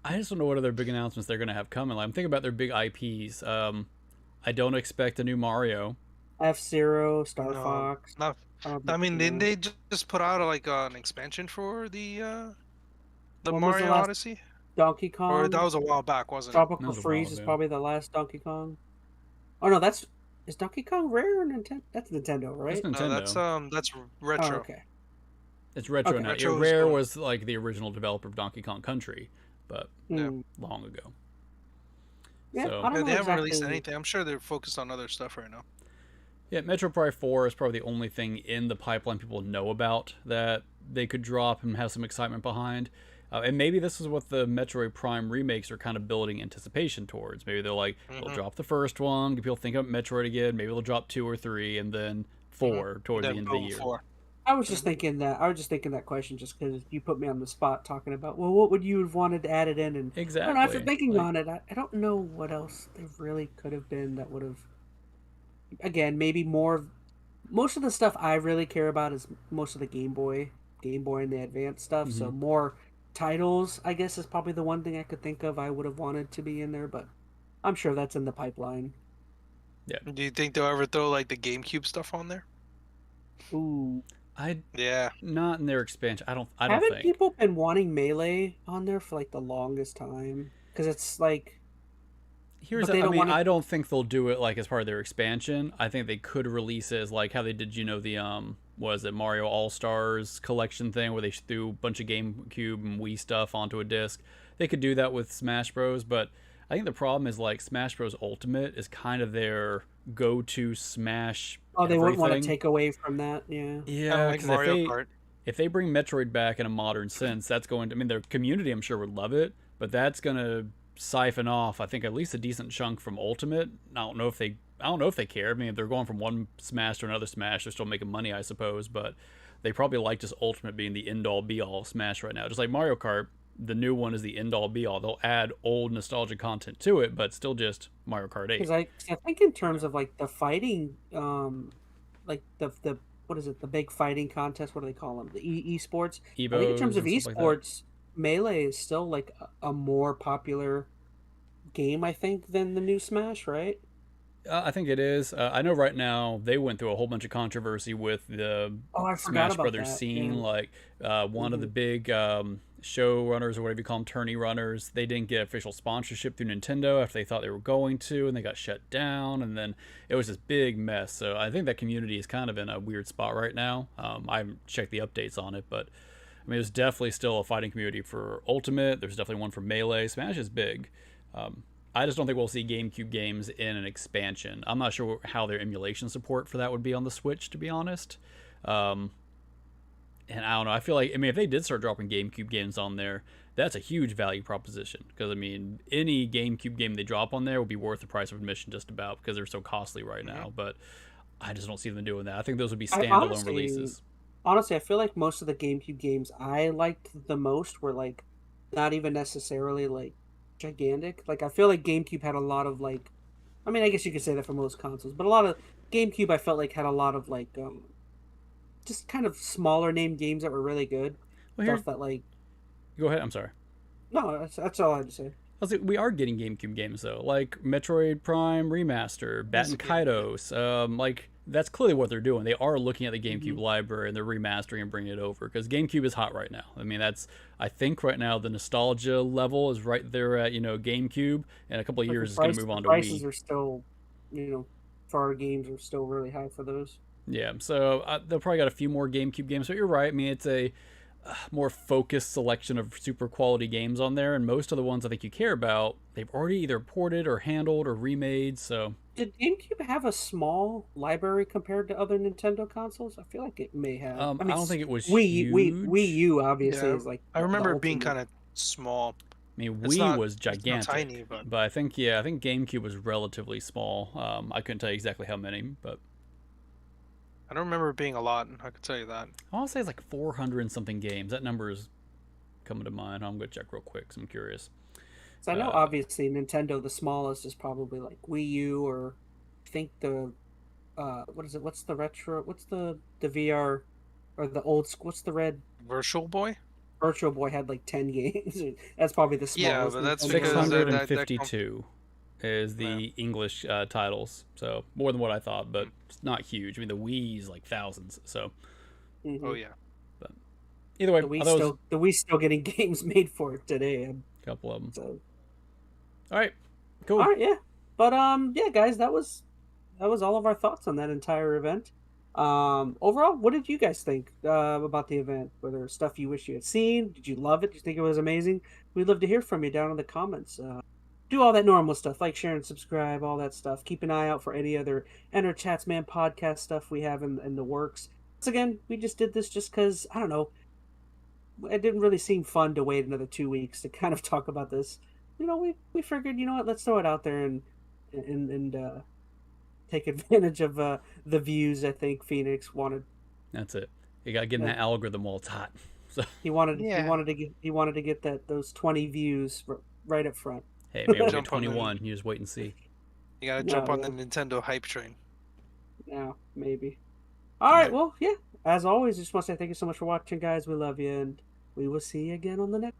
I just don't know what other big announcements they're going to have coming. Like, I'm thinking about their big IPs. I don't expect a new Mario. F-Zero, Star Fox. I mean, didn't they just put out like an expansion for the Mario Odyssey? Donkey Kong? Or that was a while back, wasn't it? Tropical Freeze is probably the last Donkey Kong. Oh no, is Donkey Kong Rare or Nintendo? That's Nintendo, right? That's Nintendo. No, that's retro. Oh, okay. It's retro now. Retro Rare was like the original developer of Donkey Kong Country, but long ago. Yeah, so, I don't know they haven't released anything. I'm sure they're focused on other stuff right now. Yeah, Metroid Prime 4 is probably the only thing in the pipeline people know about that they could drop and have some excitement behind. And maybe this is what the Metroid Prime remakes are kind of building anticipation towards. Maybe they'll they'll drop the first one, get people think about Metroid again. Maybe they'll drop 2 or 3, and then 4 towards the end of the year. 4. I was just thinking that. I was just thinking that question just because you put me on the spot talking about, well, what would you have wanted added in? And Exactly. I don't know, after thinking on it, I don't know what else there really could have been that would have. Again, maybe more. Most of the stuff I really care about is most of the Game Boy and the Advance stuff. So more titles, I guess, is probably the one thing I could think of I would have wanted to be in there, but I'm sure that's in the pipeline. Yeah. Do you think they'll ever throw like the GameCube stuff on there? Ooh. Not in their expansion. I don't Haven't think. people been wanting Melee on there for like the longest time? Because it's like. I don't think they'll do it like as part of their expansion. I think they could release it as like how they did, the was it Mario All Stars collection thing where they threw a bunch of GameCube and Wii stuff onto a disc. They could do that with Smash Bros. But I think the problem is like Smash Bros. Ultimate is kind of their go-to Smash. Oh, they wouldn't want to take away from that, yeah. Yeah, like Mario Kart. If they bring Metroid back in a modern sense, that's going to. I mean, their community, I'm sure, would love it, but that's going to siphon off, I think, at least a decent chunk from Ultimate. I don't know if they care. I mean, if they're going from one Smash to another Smash, they're still making money, I suppose, but they probably like just Ultimate being the end-all be-all Smash right now. Just like Mario Kart, the new one is the end-all be-all. They'll add old nostalgia content to it, but still just Mario Kart 8. Because I think in terms of like the fighting, like the what is it, the big fighting contest, what do they call them, the esports? I think in terms of esports, Melee is still like a more popular game, I think, than the new Smash, right? I think it is. I know right now they went through a whole bunch of controversy with the Smash Brothers scene. Yeah. Like one of the big show runners, or whatever you call them, tourney runners, they didn't get official sponsorship through Nintendo after they thought they were going to, and they got shut down, and then it was this big mess. So I think that community is kind of in a weird spot right now. I haven't checked the updates on it, but I mean, there's definitely still a fighting community for Ultimate. There's definitely one for Melee. Smash is big. I just don't think we'll see GameCube games in an expansion. I'm not sure how their emulation support for that would be on the Switch, to be honest. And I don't know. I feel like, I mean, if they did start dropping GameCube games on there, that's a huge value proposition. Because, I mean, any GameCube game they drop on there will be worth the price of admission just about, because they're so costly right now. But I just don't see them doing that. I think those would be standalone releases. Honestly, I feel like most of the GameCube games I liked the most were, like, not even necessarily, like, gigantic. Like, I feel like GameCube had a lot of, like, I mean, I guess you could say that for most consoles, but a lot of GameCube I felt like had a lot of, like, just kind of smaller name games that were really good. Stuff that, like, go ahead, I'm sorry. No, that's all I had to say. We are getting GameCube games though, like Metroid Prime Remaster, Batten Kaitos. Like, that's clearly what they're doing. They are looking at the GameCube library and they're remastering and bringing it over, because GameCube is hot right now. I mean, I think right now the nostalgia level is right there at GameCube, and a couple of years is going to move on to Wii. Prices are still, for our games are still really high for those. Yeah, so they'll probably got a few more GameCube games. But you're right. I mean, it's a more focused selection of super quality games on there, and most of the ones I think you care about, they've already either ported or handled or remade. So did GameCube have a small library compared to other Nintendo consoles? I feel like it may have. I don't think it was huge. Wii U obviously Yeah. is like. I remember it being kind of small. I mean, Wii was gigantic, it's not tiny, but I think GameCube was relatively small. I couldn't tell you exactly how many, but I don't remember it being a lot. I could tell you that. I want to say it's like 400 and something games. That number is coming to mind. I'm going to check real quick because I'm curious. So I know obviously Nintendo, the smallest is probably like Wii U, or I think the what is it? What's the retro? What's the VR or the old school? What's the red? Virtual Boy. Virtual Boy had like 10 games. That's probably the smallest. Yeah, but that's 652 is the English titles, so more than what I thought, but it's not huge. I mean, the Wii is like thousands, so. Oh yeah. But either way, the Wii's still getting games made for it today. A couple of them. So. All right, cool. All right, yeah, but yeah, guys, that was all of our thoughts on that entire event. Overall, what did you guys think about the event? Were there stuff you wish you had seen? Did you love it? Did you think it was amazing? We'd love to hear from you down in the comments. Do all that normal stuff, like, share, and subscribe, all that stuff. Keep an eye out for any other ChazmaN podcast stuff we have in the works. Once again, we just did this just because, I don't know, it didn't really seem fun to wait another 2 weeks to kind of talk about this. We figured, what, let's throw it out there and take advantage of the views. I think Phoenix wanted. That's it. You got to get in that algorithm while it's hot. So he wanted to get those 20 views right up front. Hey, maybe we'll get Jump on the- 21. You just wait and see. You gotta jump on the Nintendo hype train. Yeah, maybe. All right, well, yeah. As always, just want to say thank you so much for watching, guys. We love you, and we will see you again on the next.